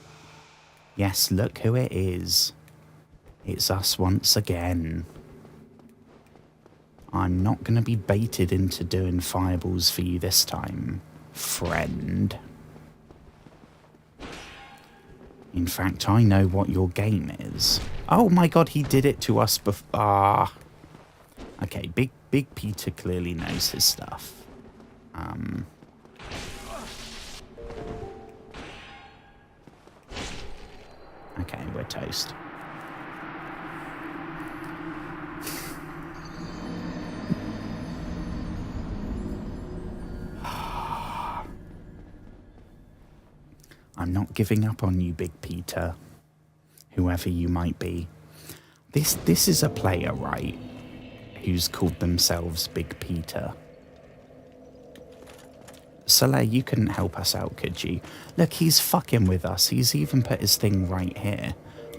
S1: Yes, look who it is. It's us once again. I'm not going to be baited into doing fireballs for you this time, friend. In fact, I know what your game is. Oh my god, he did it to us before. Ah. Okay, Big Peter clearly knows his stuff. Okay, we're toast. I'm not giving up on you, Big Peter. Whoever you might be. This is a player, right? Who's called themselves Big Peter. Soleil, you couldn't help us out, could you? Look, he's fucking with us. He's even put his thing right here.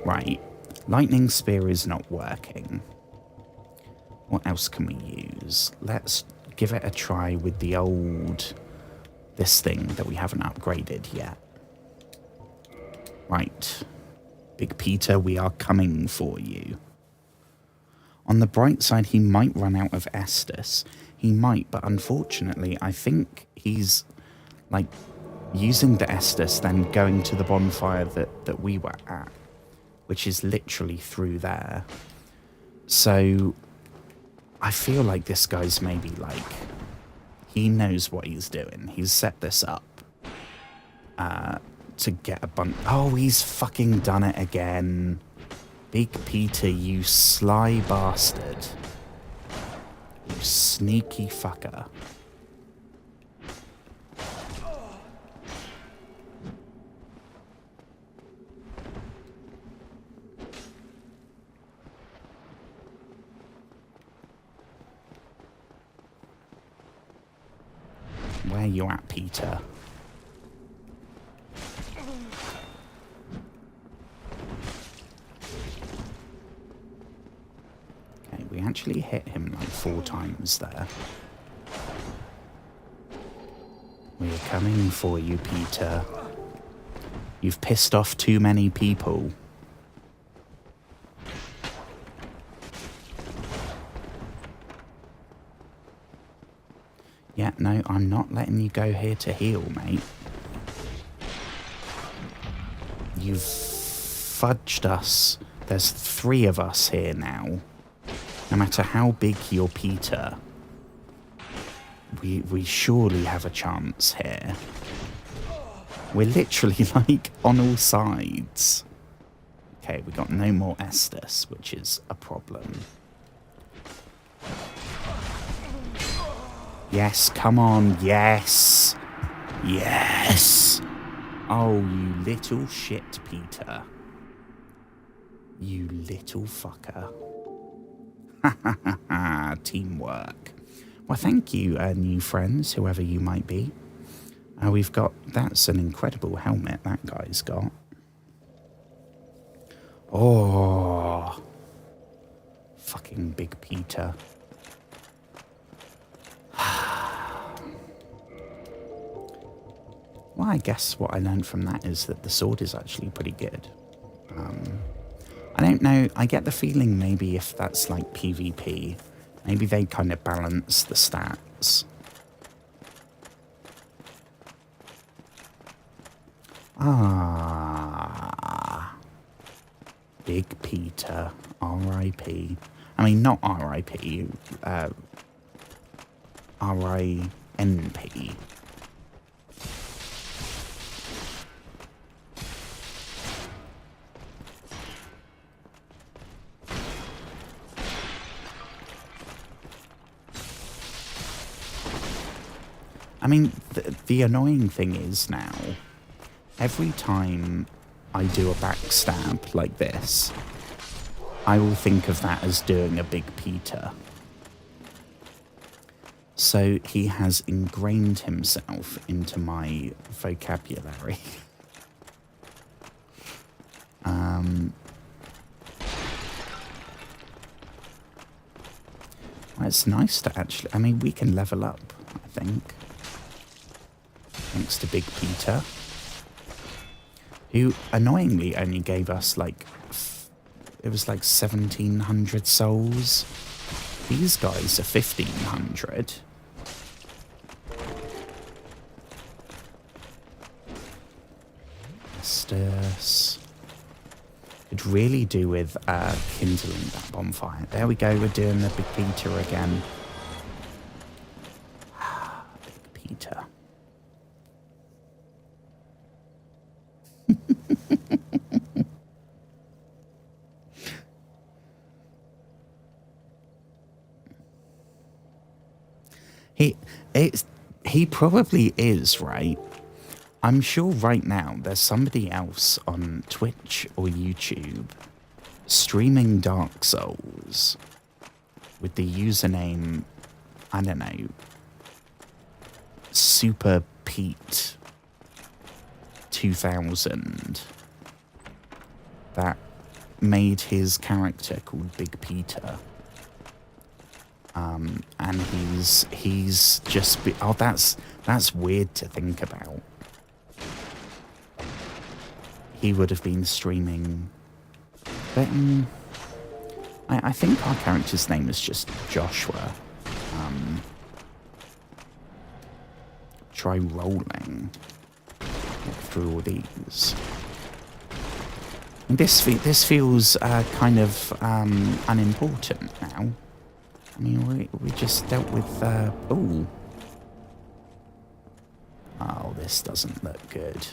S1: Right. Lightning Spear is not working. What else can we use? Let's give it a try with the old... this thing that we haven't upgraded yet. Right. Big Peter, we are coming for you. On the bright side, he might run out of Estus. He might, but unfortunately, I think he's, like, using the Estus, then going to the bonfire that we were at, which is literally through there. So, I feel like this guy's maybe, like, he knows what he's doing. He's set this up to get a bunch... Oh, he's fucking done it again. Big Peter, you sly bastard. You sneaky fucker. Where you at, Peter? Okay, we actually hit him like 4 times there. We're coming for you, Peter. You've pissed off too many people. Yeah, no, I'm not letting you go here to heal, mate. You've fudged us. There's 3 of us here now. No matter how big you're Peter, we surely have a chance here. We're literally like on all sides. Okay, we got no more Estus, which is a problem. Yes, come on, yes. Yes. Oh, you little shit, Peter. You little fucker. Ha ha ha ha, teamwork. Well, thank you, new friends, whoever you might be. We've got, that's an incredible helmet that guy's got. Oh, fucking big Peter. Well, I guess what I learned from that is that the sword is actually pretty good. I don't know, I get the feeling maybe if that's like PvP, maybe they kind of balance the stats. Ah, Big Peter, R.I.P. I mean, not R.I.P., R.I.N.P. I mean, the annoying thing is now, every time I do a backstab like this, I will think of that as doing a Big Peter. So he has ingrained himself into my vocabulary. Well, it's nice to actually, I mean, we can level up, I think. Thanks to Big Peter, who annoyingly only gave us like, it was like 1,700 souls. These guys are 1,500. Estus. Could really do with kindling that bonfire. There we go, we're doing the Big Peter again. Big Peter. He probably is, right? I'm sure right now there's somebody else on Twitch or YouTube streaming Dark Souls with the username, I don't know, Super Pete 2000, that made his character called Big Peter. And he's just oh, that's weird to think about. He would have been streaming, but I think our character's name is just Joshua. Try rolling through all these. And this feels kind of unimportant now. I mean, we just dealt with, oh, this doesn't look good.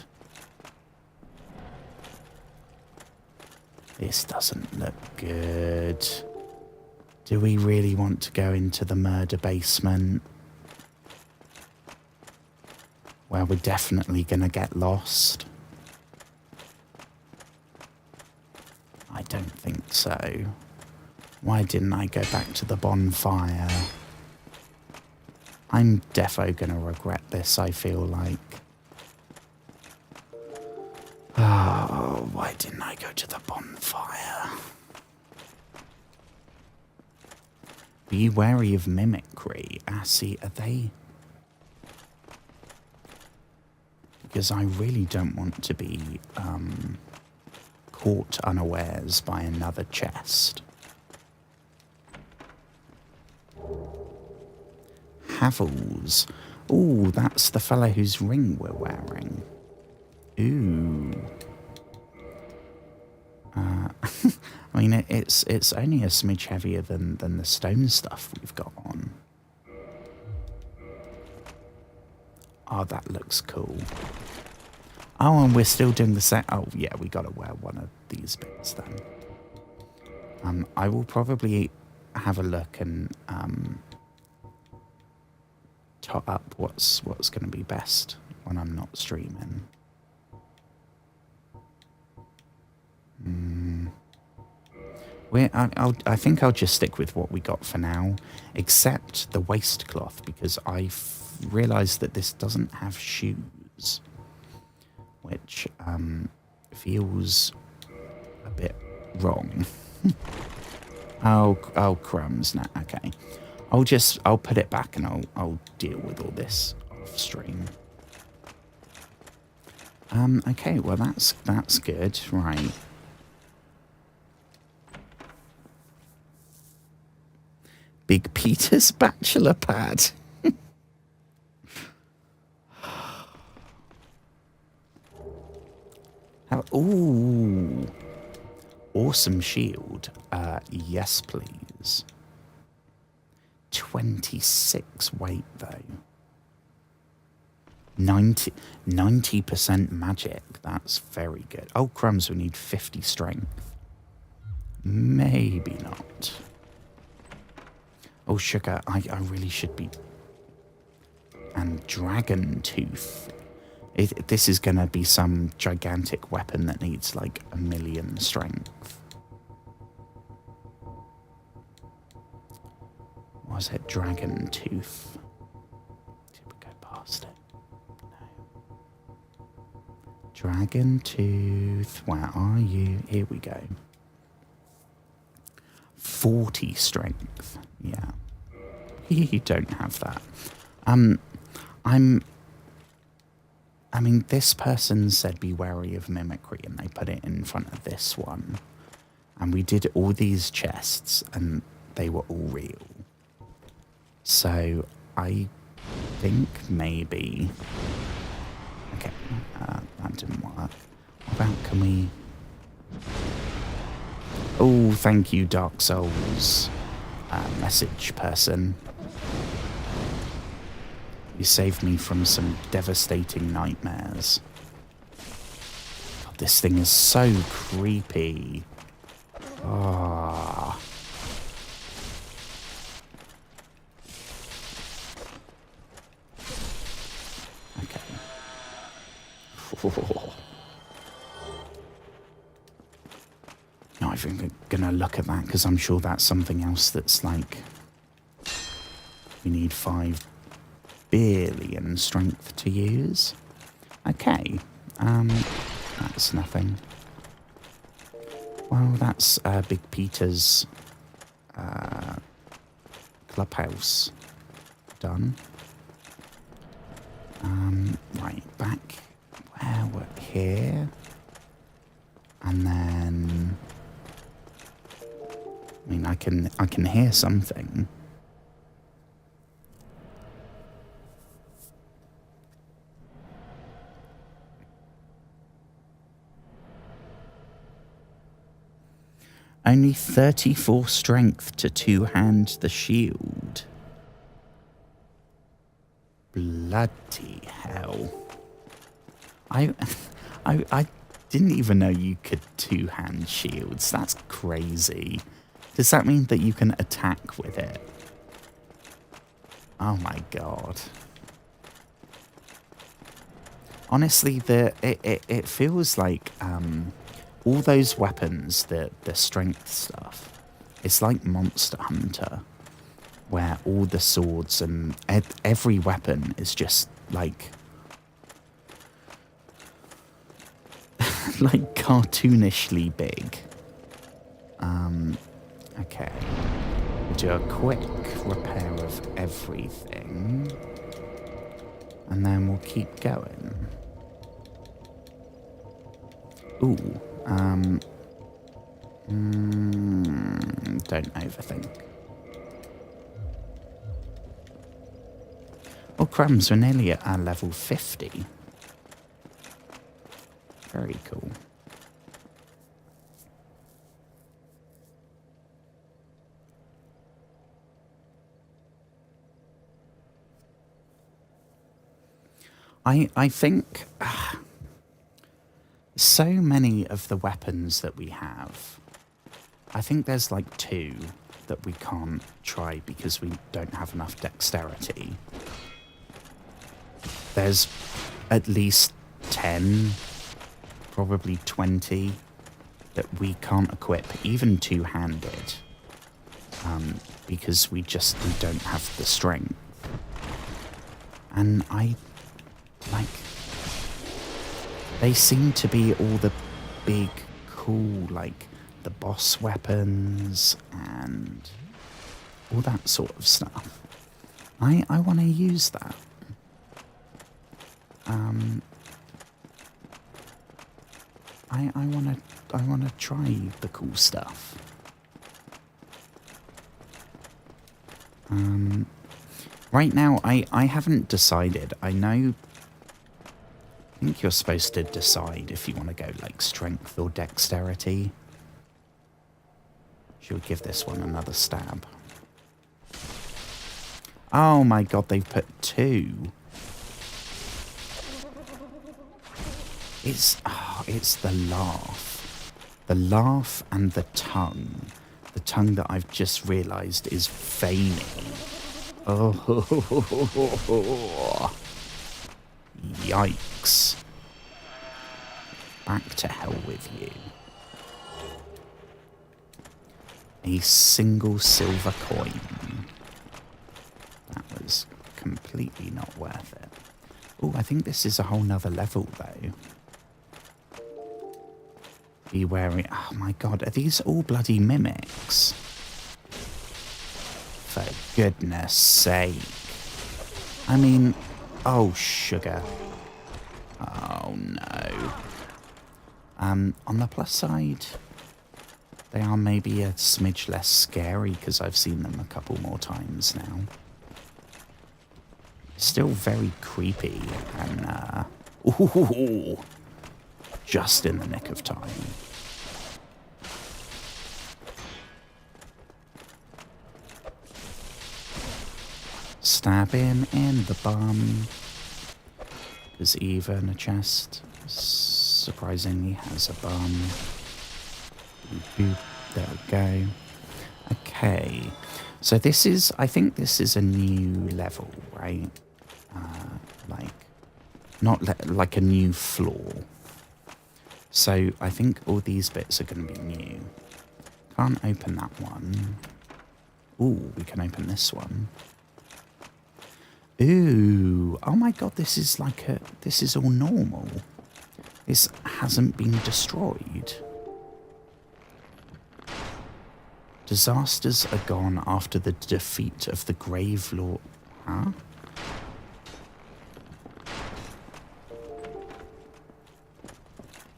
S1: This doesn't look good. Do we really want to go into the murder basement? Well, we're definitely gonna get lost. I don't think so. Why didn't I go back to the bonfire? I'm defo gonna regret this, I feel like. Oh, why didn't I go to the bonfire? Be wary of mimicry. See, are they... Because I really don't want to be caught unawares by another chest. Havels. Ooh, that's the fellow whose ring we're wearing. Ooh. I mean, it's only a smidge heavier than the stone stuff we've got on. Oh, that looks cool. Oh, and we're still doing the same. Oh, yeah, we got to wear one of these bits then. I will probably have a look and tot up what's going to be best when I'm not streaming. I think I'll just stick with what we got for now, except the waistcloth, because I've realised that this doesn't have shoes, which feels a bit wrong. oh crumbs! No, okay. I'll put it back and I'll deal with all this off stream. Okay, well that's good, right. Big Peter's bachelor pad. Ooh. Awesome shield. Yes, please. 26 weight, though. 90% magic. That's very good. Oh, crumbs, we need 50 strength. Maybe not. Oh, sugar, I really should be... And dragon tooth. This is going to be some gigantic weapon that needs, like, 1,000,000 strength. Was it dragon tooth? Did we go past it? No. Dragon tooth, where are you? Here we go. 40 strength. Yeah. You don't have that. I mean, this person said be wary of mimicry, and they put it in front of this one. And we did all these chests, and they were all real. So, I think maybe... Okay, that didn't work. What about, can we... Oh, thank you, Dark Souls message person. You saved me from some devastating nightmares. God, this thing is so creepy. Ah. Okay. No, I think I'm gonna look at that because I'm sure that's something else that's like... We need 5 billion strength to use. Okay, that's nothing. Well, that's Big Peter's clubhouse done. Right, back where we're here, and then I mean I can hear something. Only 34 strength to 2-hand the shield. Bloody hell. I didn't even know you could 2-hand shields. That's crazy. Does that mean that you can attack with it? Oh my god. Honestly, it feels like all those weapons, the strength stuff, it's like Monster Hunter, where all the swords and every weapon is just like like cartoonishly big. Okay, we'll do a quick repair of everything. And then we'll keep going. Ooh, don't overthink. Oh, crumbs, we're nearly at our level 50. Very cool. I think so many of the weapons that we have, I think there's like 2 that we can't try because we don't have enough dexterity. There's at least 10, probably 20 that we can't equip, even two-handed, because we don't have the strength. And they seem to be all the big, cool, like, the boss weapons and all that sort of stuff. I want to use that. I want to try the cool stuff. Right now, I haven't decided. I think you're supposed to decide if you want to go like strength or dexterity. Should we give this one another stab? Oh my god, they've put 2. It's the laugh. The laugh and the tongue. The tongue that I've just realised is veiny. Oh, yikes. Back to hell with you. A single silver coin. That was completely not worth it. Oh, I think this is a whole nother level though. Be wary. Oh my god, are these all bloody mimics? For goodness sake. I mean, oh sugar. Oh no. On the plus side, they are maybe a smidge less scary because I've seen them a couple more times now. Still very creepy and ooh, just in the nick of time. Stab him in the bum. There's Eva in a chest. Surprisingly has a bum. Boop, there we go. Okay. So this is, I think this is a new level, right? Like a new floor. So I think all these bits are going to be new. Can't open that one. Ooh, we can open this one. Ooh, oh my god, this is all normal. This hasn't been destroyed. Disasters are gone after the defeat of the Grave Lord. Huh?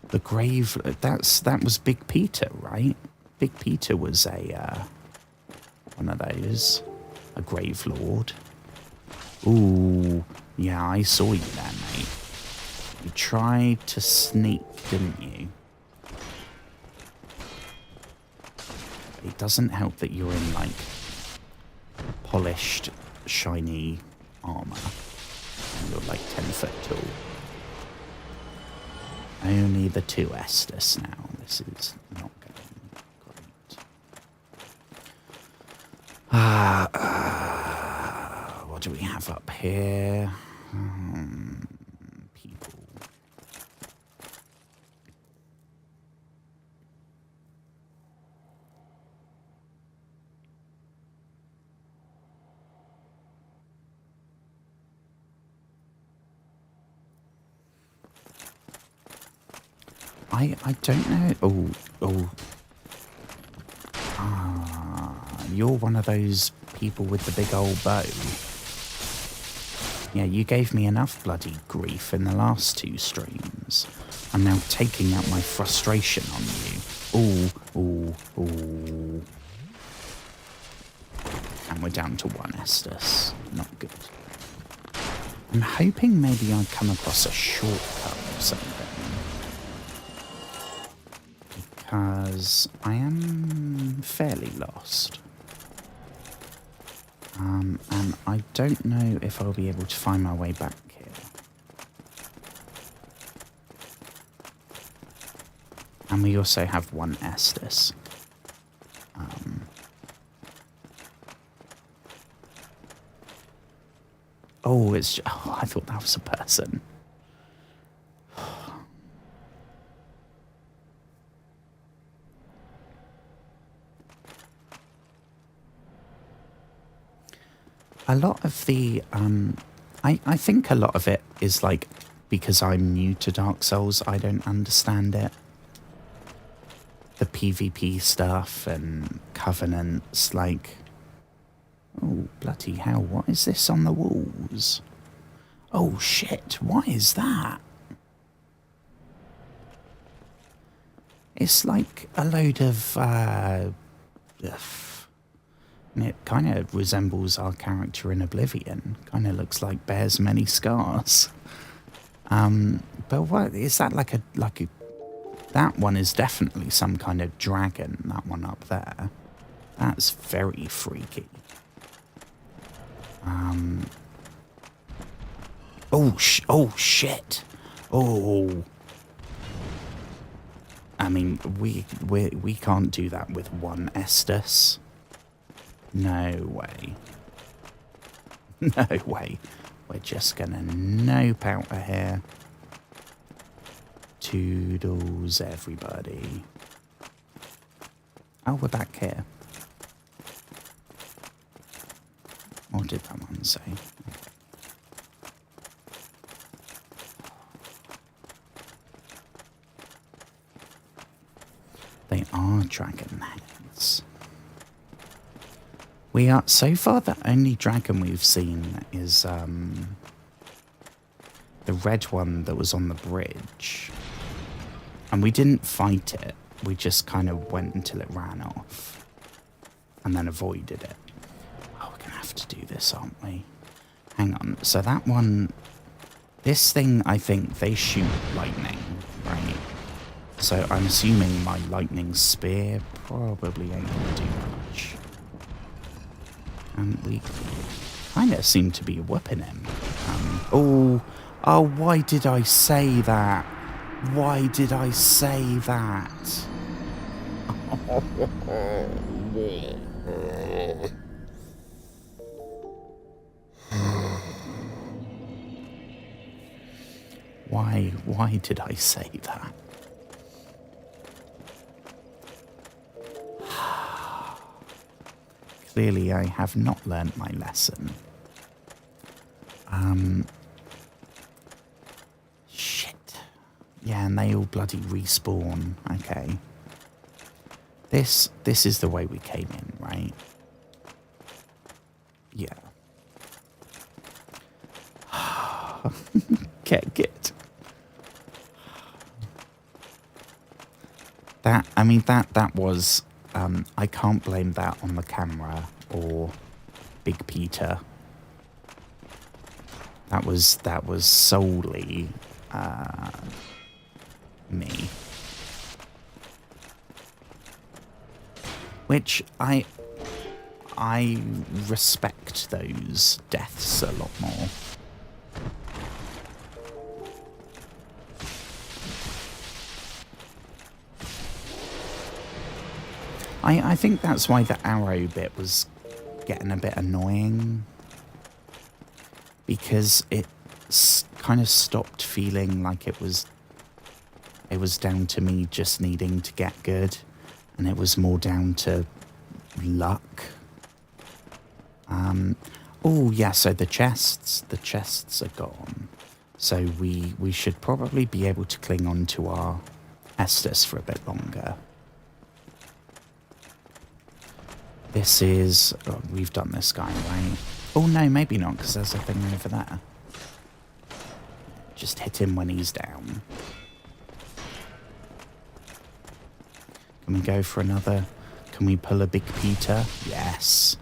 S1: The Grave... That was Big Peter, right? Big Peter was a... one of those. A Grave Lord. Ooh, yeah, I saw you there, mate. You tried to sneak, didn't you? It doesn't help that you're in, like, polished, shiny armour. And you're, like, 10 foot tall. Only the 2 Estus now. This is not going great. What do we have up here? People. I don't know. you're one of those people with the big old bow. Yeah, you gave me enough bloody grief in the last 2 streams. I'm now taking out my frustration on you. Ooh, ooh, ooh. And we're down to 1 Estus. Not good. I'm hoping maybe I come across a shortcut or something. Because I am fairly lost. And I don't know if I'll be able to find my way back here. And we also have 1 Estus. Oh, it's... Oh, I thought that was a person. A lot of the... I think a lot of it is like... Because I'm new to Dark Souls, I don't understand it. The PvP stuff and Covenants, like... Oh, bloody hell, what is this on the walls? Oh, shit, what is that? It's like a load of, it kind of resembles our character in Oblivion. Kind of looks like bears many scars. But what, is that like a... That one is definitely some kind of dragon, that one up there. That's very freaky. Oh shit. Oh. I mean, we can't do that with 1 Estus. No way. No way. We're just gonna nope out of here. Toodles, everybody. Oh, we're back here. What did that one say? They are dragon heads. We are... So far, the only dragon we've seen is the red one that was on the bridge. And we didn't fight it. We just kind of went until it ran off. And then avoided it. To do this, aren't we? Hang on. So that one... This thing, I think, they shoot lightning, right? So I'm assuming my lightning spear probably ain't gonna do much. And we kind of seem to be whooping him. Oh, why did I say that? Why did I say that? Why did I say that? Clearly I have not learnt my lesson. Shit. Yeah, and they all bloody respawn. Okay. This is the way we came in, right? Yeah. Get. That was, I can't blame that on the camera or Big Peter. That was solely, me. Which I respect those deaths a lot more. I think that's why the arrow bit was getting a bit annoying. Because it kind of stopped feeling like it was down to me just needing to get good. And it was more down to luck. Oh yeah, so the chests are gone. So we should probably be able to cling on to our Estus for a bit longer. This is... Oh, we've done this guy, right? Oh, no, maybe not, because there's a thing over there. Just hit him when he's down. Can we go for another? Can we pull a Big Peter? Yes.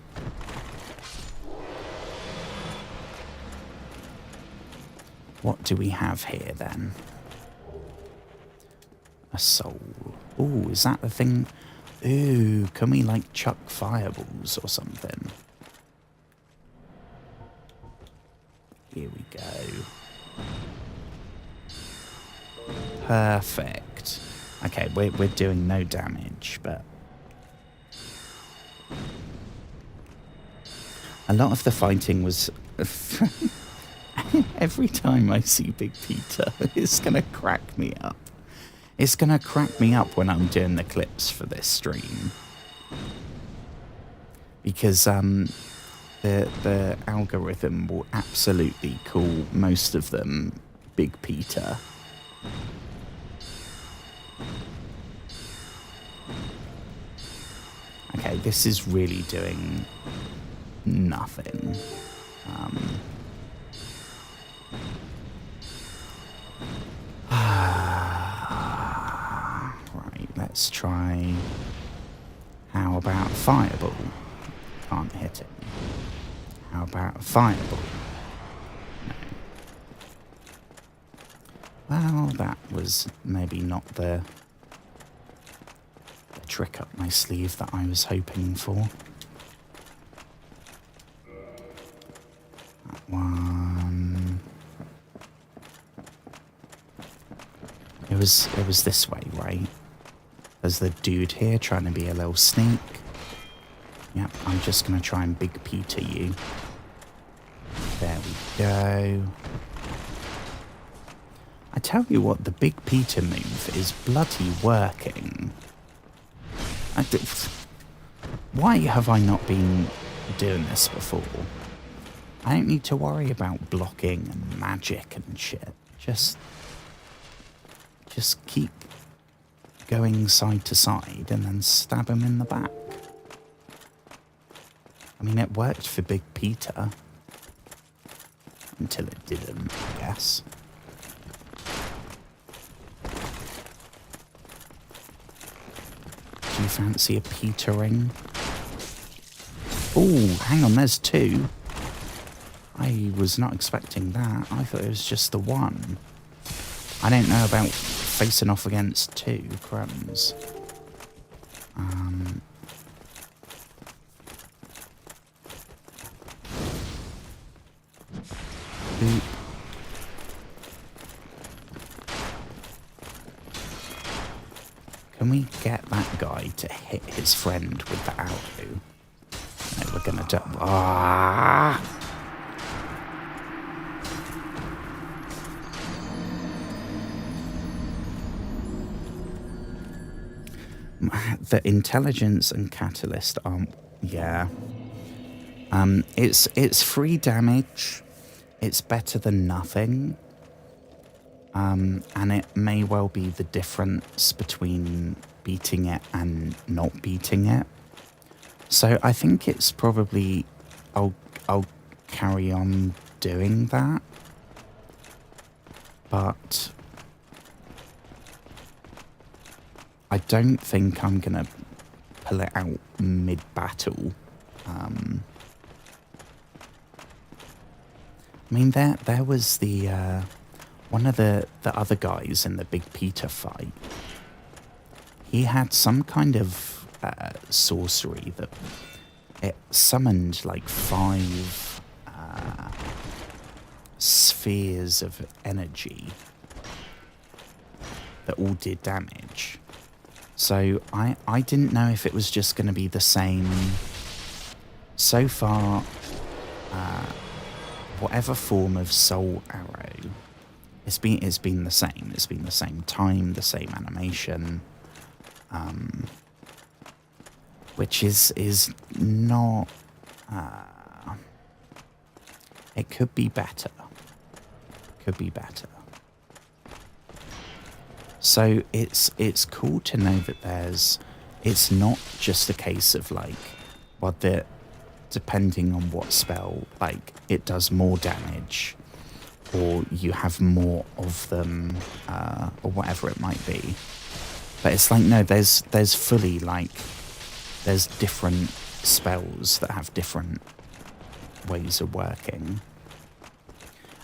S1: What do we have here, then? A soul. Ooh, is that the thing? Ooh, can we, like, chuck fireballs or something? Here we go. Perfect. Okay, we're doing no damage, but... A lot of the fighting was... Every time I see Big Peter, it's going to crack me up. It's going to crack me up when I'm doing the clips for this stream. Because the algorithm will absolutely call most of them Big Peter. Okay, this is really doing nothing. Right, let's try... How about Fireball? Can't hit him. How about Fireball? No. Well, that was maybe not the trick up my sleeve that I was hoping for. That one... It was this way, right? There's the dude here trying to be a little sneak. Yep, I'm just going to try and Big Peter you. There we go. I tell you what, the Big Peter move is bloody working. Why have I not been doing this before? I don't need to worry about blocking and magic and shit. Just keep going side to side and then stab him in the back. I mean, it worked for Big Peter. Until it didn't, I guess. Do you fancy a Peter ring? Oh, hang on, there's two. I was not expecting that. I thought it was just the one. I don't know about facing off against two. Crumbs. Boop. Can we get that guy to hit his friend with the arrow? No, we're gonna do... Ah! The intelligence and catalyst are... Yeah. It's free damage. It's better than nothing. And it may well be the difference between beating it and not beating it. So I think it's probably... I'll carry on doing that. But... I don't think I'm going to pull it out mid-battle. I mean, there was the... one of the other guys in the Big Peter fight. He had some kind of sorcery that... It summoned like 5 spheres of energy that all did damage. So I didn't know if it was just going to be the same. So far, whatever form of soul arrow, it's been the same. It's been the same time, the same animation, which is not. It could be better. Could be better. So it's cool to know that it's not just a case of like well, depending on what spell, like, it does more damage, or you have more of them, or whatever it might be. But it's like, no, there's fully, like, there's different spells that have different ways of working.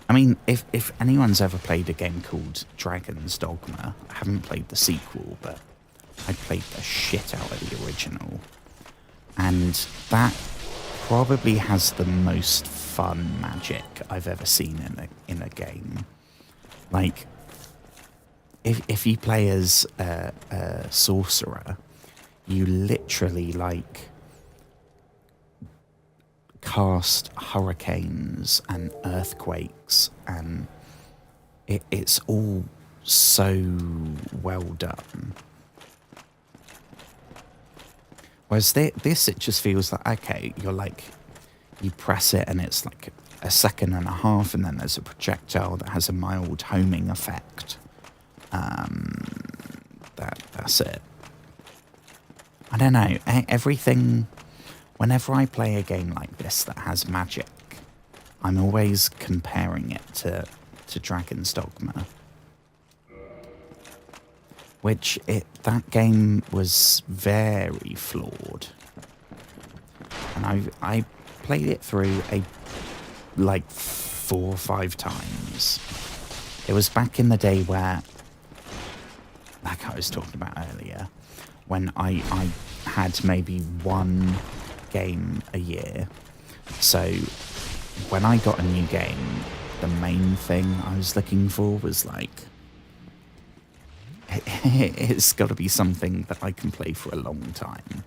S1: I mean, if anyone's ever played a game called Dragon's Dogma, I haven't played the sequel, but I played the shit out of the original. And that probably has the most fun magic I've ever seen in a game. Like, if you play as a sorcerer, you literally, like, cast hurricanes and earthquakes, and it's all so well done. Whereas this, it just feels like, okay, you're like, you press it and it's like a second and a half, and then there's a projectile that has a mild homing effect. That's it. I don't know, everything, whenever I play a game like this that has magic, I'm always comparing it to Dragon's Dogma. Which, that game was very flawed. And I played it through like 4 or 5 times. It was back in the day where, like I was talking about earlier, when I had maybe 1 game a year. So when I got a new game, the main thing I was looking for was like, it's got to be something that I can play for a long time.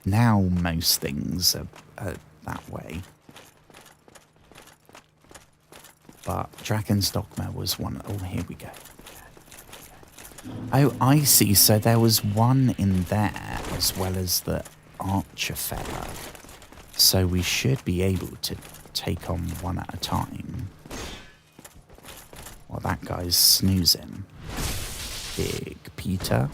S1: Now most things are that way. But Dragon's Dogma was one. Oh, here we go. Oh, I see. So there was one in there as well as the archer fella. So we should be able to take on one at a time. Well, that guy's snoozing. Big Peter.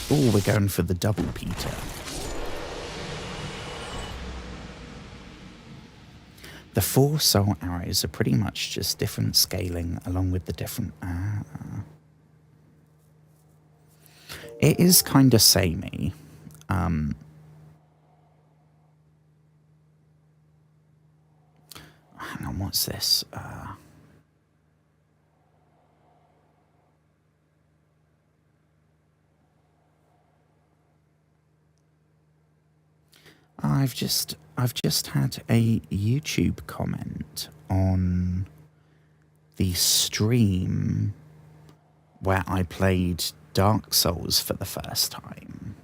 S1: Oh, we're going for the double Peter. The 4 soul arrows are pretty much just different scaling along with the different... It is kind of samey. Hang on, what's this? I've just had a YouTube comment on the stream where I played Dark Souls for the first time.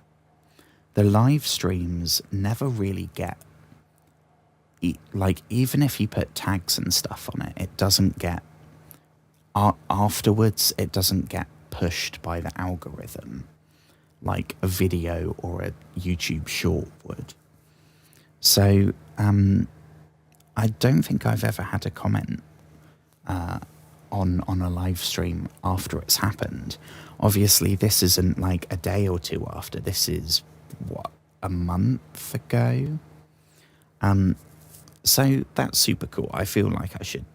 S1: The live streams never really get, like, even if you put tags and stuff on it, it doesn't get, afterwards, it doesn't get pushed by the algorithm like a video or a YouTube short would. So, I don't think I've ever had a comment on a live stream after it's happened. Obviously, this isn't like a day or 2 after. This is, what, a month ago? So that's super cool. I feel like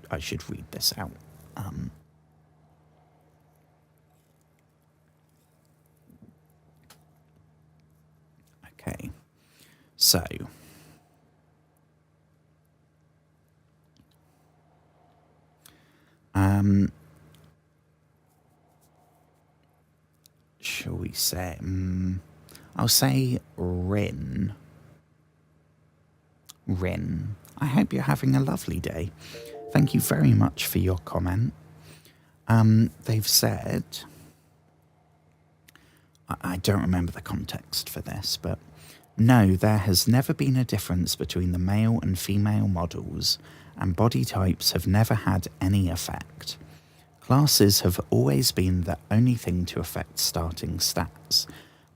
S1: I should read this out. Okay, so... shall we say, I'll say Rin. Rin, I hope you're having a lovely day. Thank you very much for your comment. They've said, I don't remember the context for this, but no, there has never been a difference between the male and female models, and body types have never had any effect. Classes have always been the only thing to affect starting stats.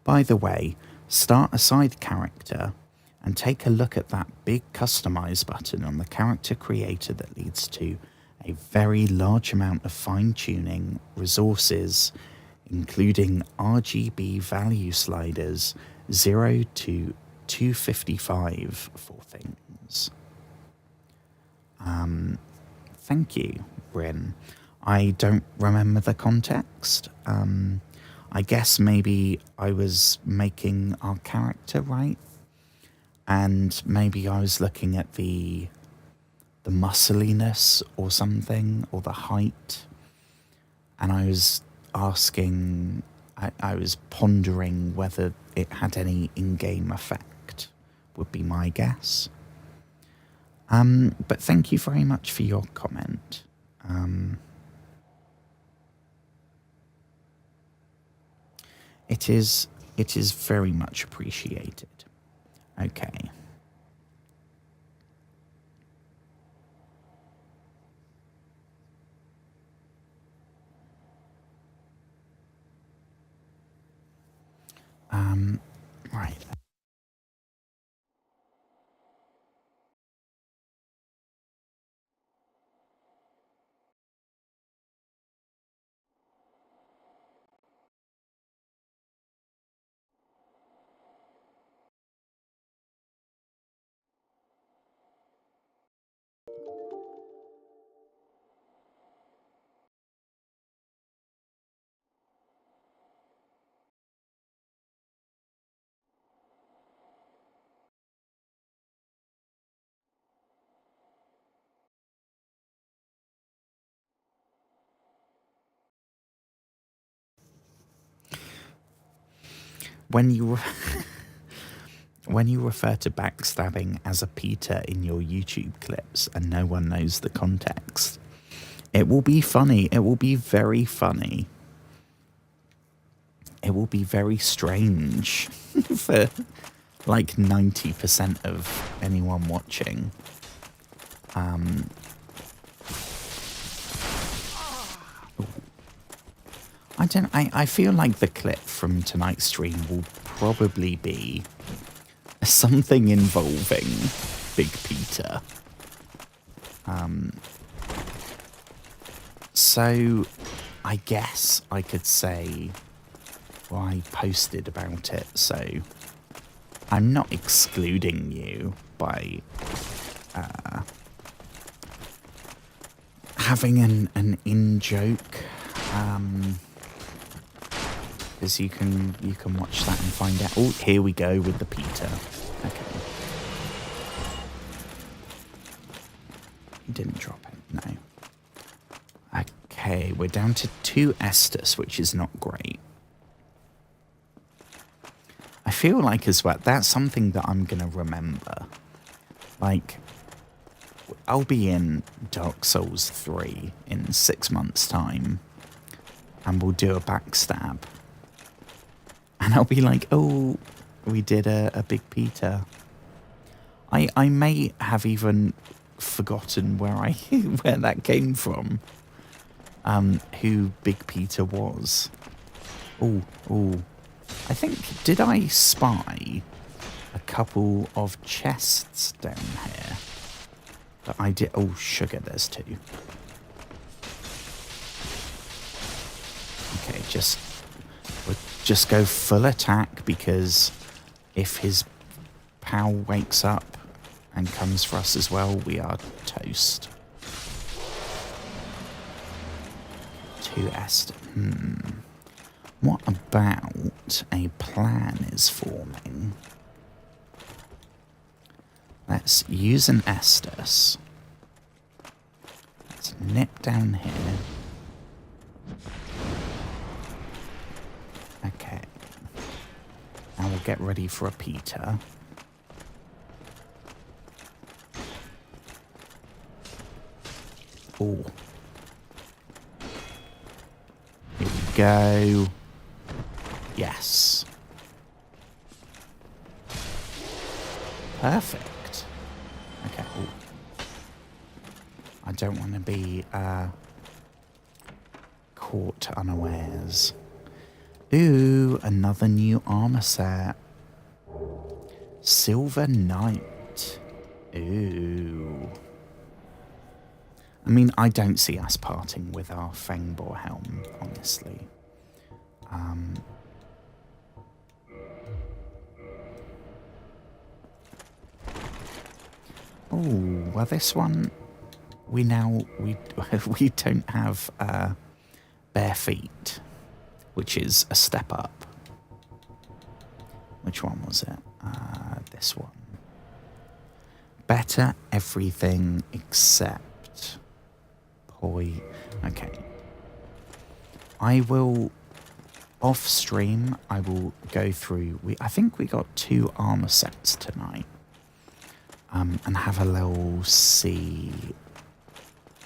S1: By the way, start a side character and take a look at that big customize button on the character creator that leads to a very large amount of fine-tuning, resources, including RGB value sliders 0 to 255 for things. Thank you, Bryn. I don't remember the context. I guess maybe I was making our character right, and maybe I was looking at the muscliness or something, or the height, and I was asking, I was pondering whether it had any in-game effect, would be my guess. But thank you very much for your comment. It is very much appreciated. Okay. Right. When you when you refer to backstabbing as a Peter in your YouTube clips and no one knows the context, it will be funny. It will be very funny. It will be very strange for like 90% of anyone watching. I feel like the clip from tonight's stream will probably be something involving Big Peter. So I guess I could say, well, I posted about it, so I'm not excluding you by having an in-joke. Because you can watch that and find out. Oh, here we go with the Peter. Okay. You didn't drop it, no. Okay, we're down to 2 Estus, which is not great. I feel like as well, that's something that I'm going to remember. Like, I'll be in Dark Souls 3 in 6 months' time, and we'll do a backstab. And I'll be like, oh, we did a Big Peter. I may have even forgotten where where that came from. Who Big Peter was. Oh. I think, did I spy a couple of chests down here? But I did. Oh, sugar, there's 2. Okay, just go full attack, because if his pal wakes up and comes for us as well, we are toast. 2 Est. What about a plan is forming? Let's use an Estus. Let's nip down here. Okay. Now we'll get ready for a Peter. Oh. Here we go. Yes. Perfect. Okay. Ooh. I don't want to be caught unawares. Ooh, another new armor set. Silver Knight. Ooh. I mean, I don't see us parting with our Fangbore helm, honestly. Oh, well, this one we we don't have bare feet, which is a step up. Which one was it? This one. Better everything except Okay. I will off stream. I will go through. I think we got 2 armor sets tonight. And have a little see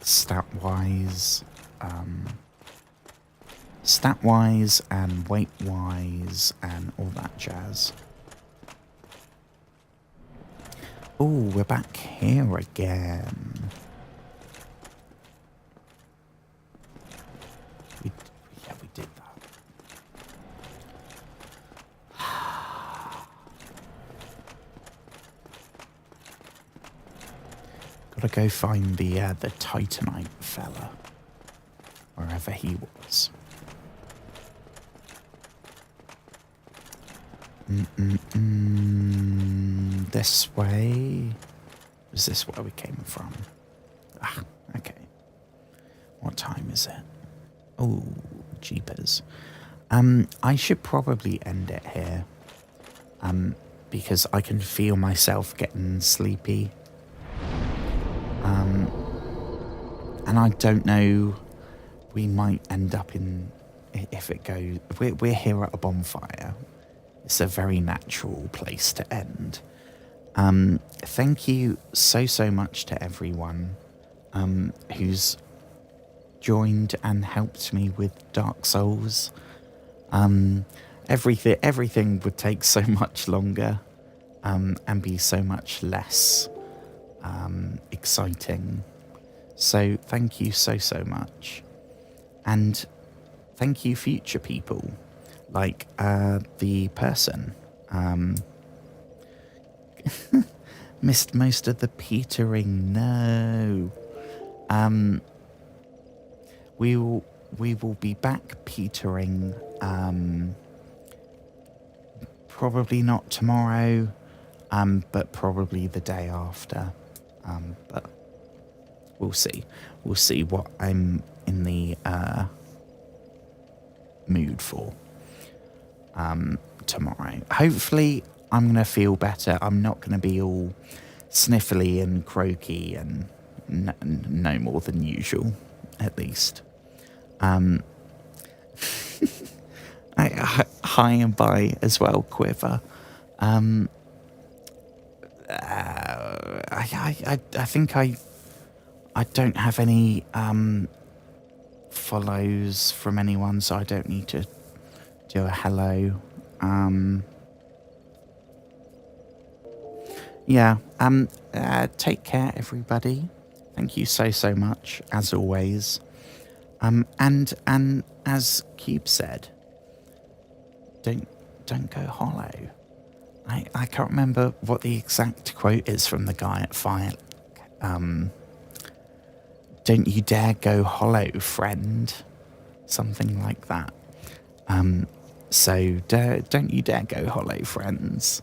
S1: stat-wise and weight-wise and all that jazz. Oh, we're back here again. We did that. Gotta go find the Titanite fella, wherever he was. This way. Is this where we came from? Ah, okay. What time is it? Oh, jeepers. I should probably end it here. Because I can feel myself getting sleepy. And I don't know, we might end up in, if it goes, we're here at a bonfire. It's a very natural place to end. Thank you so much to everyone who's joined and helped me with Dark Souls. Everything would take so much longer and be so much less exciting. So thank you so much. And thank you future people, like the person missed most of the petering. No. We will be back petering probably not tomorrow, but probably the day after. But we'll see. We'll see what I'm in the mood for tomorrow. Hopefully I'm going to feel better. I'm not going to be all sniffly and croaky and no more than usual, at least. Hi and bye as well, Quiver. I think I don't have any follows from anyone, so I don't need to do a hello. Yeah. Take care, everybody. Thank you so much, as always. And as Cube said, don't go hollow. I can't remember what the exact quote is from the guy at Fire. Don't you dare go hollow, friend. Something like that. So don't you dare go hollow, friends.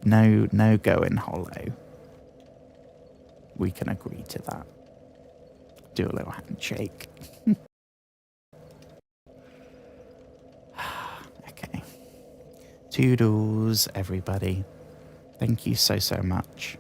S1: No going hollow. We can agree to that. Do a little handshake. Okay. Toodles, everybody. Thank you so much.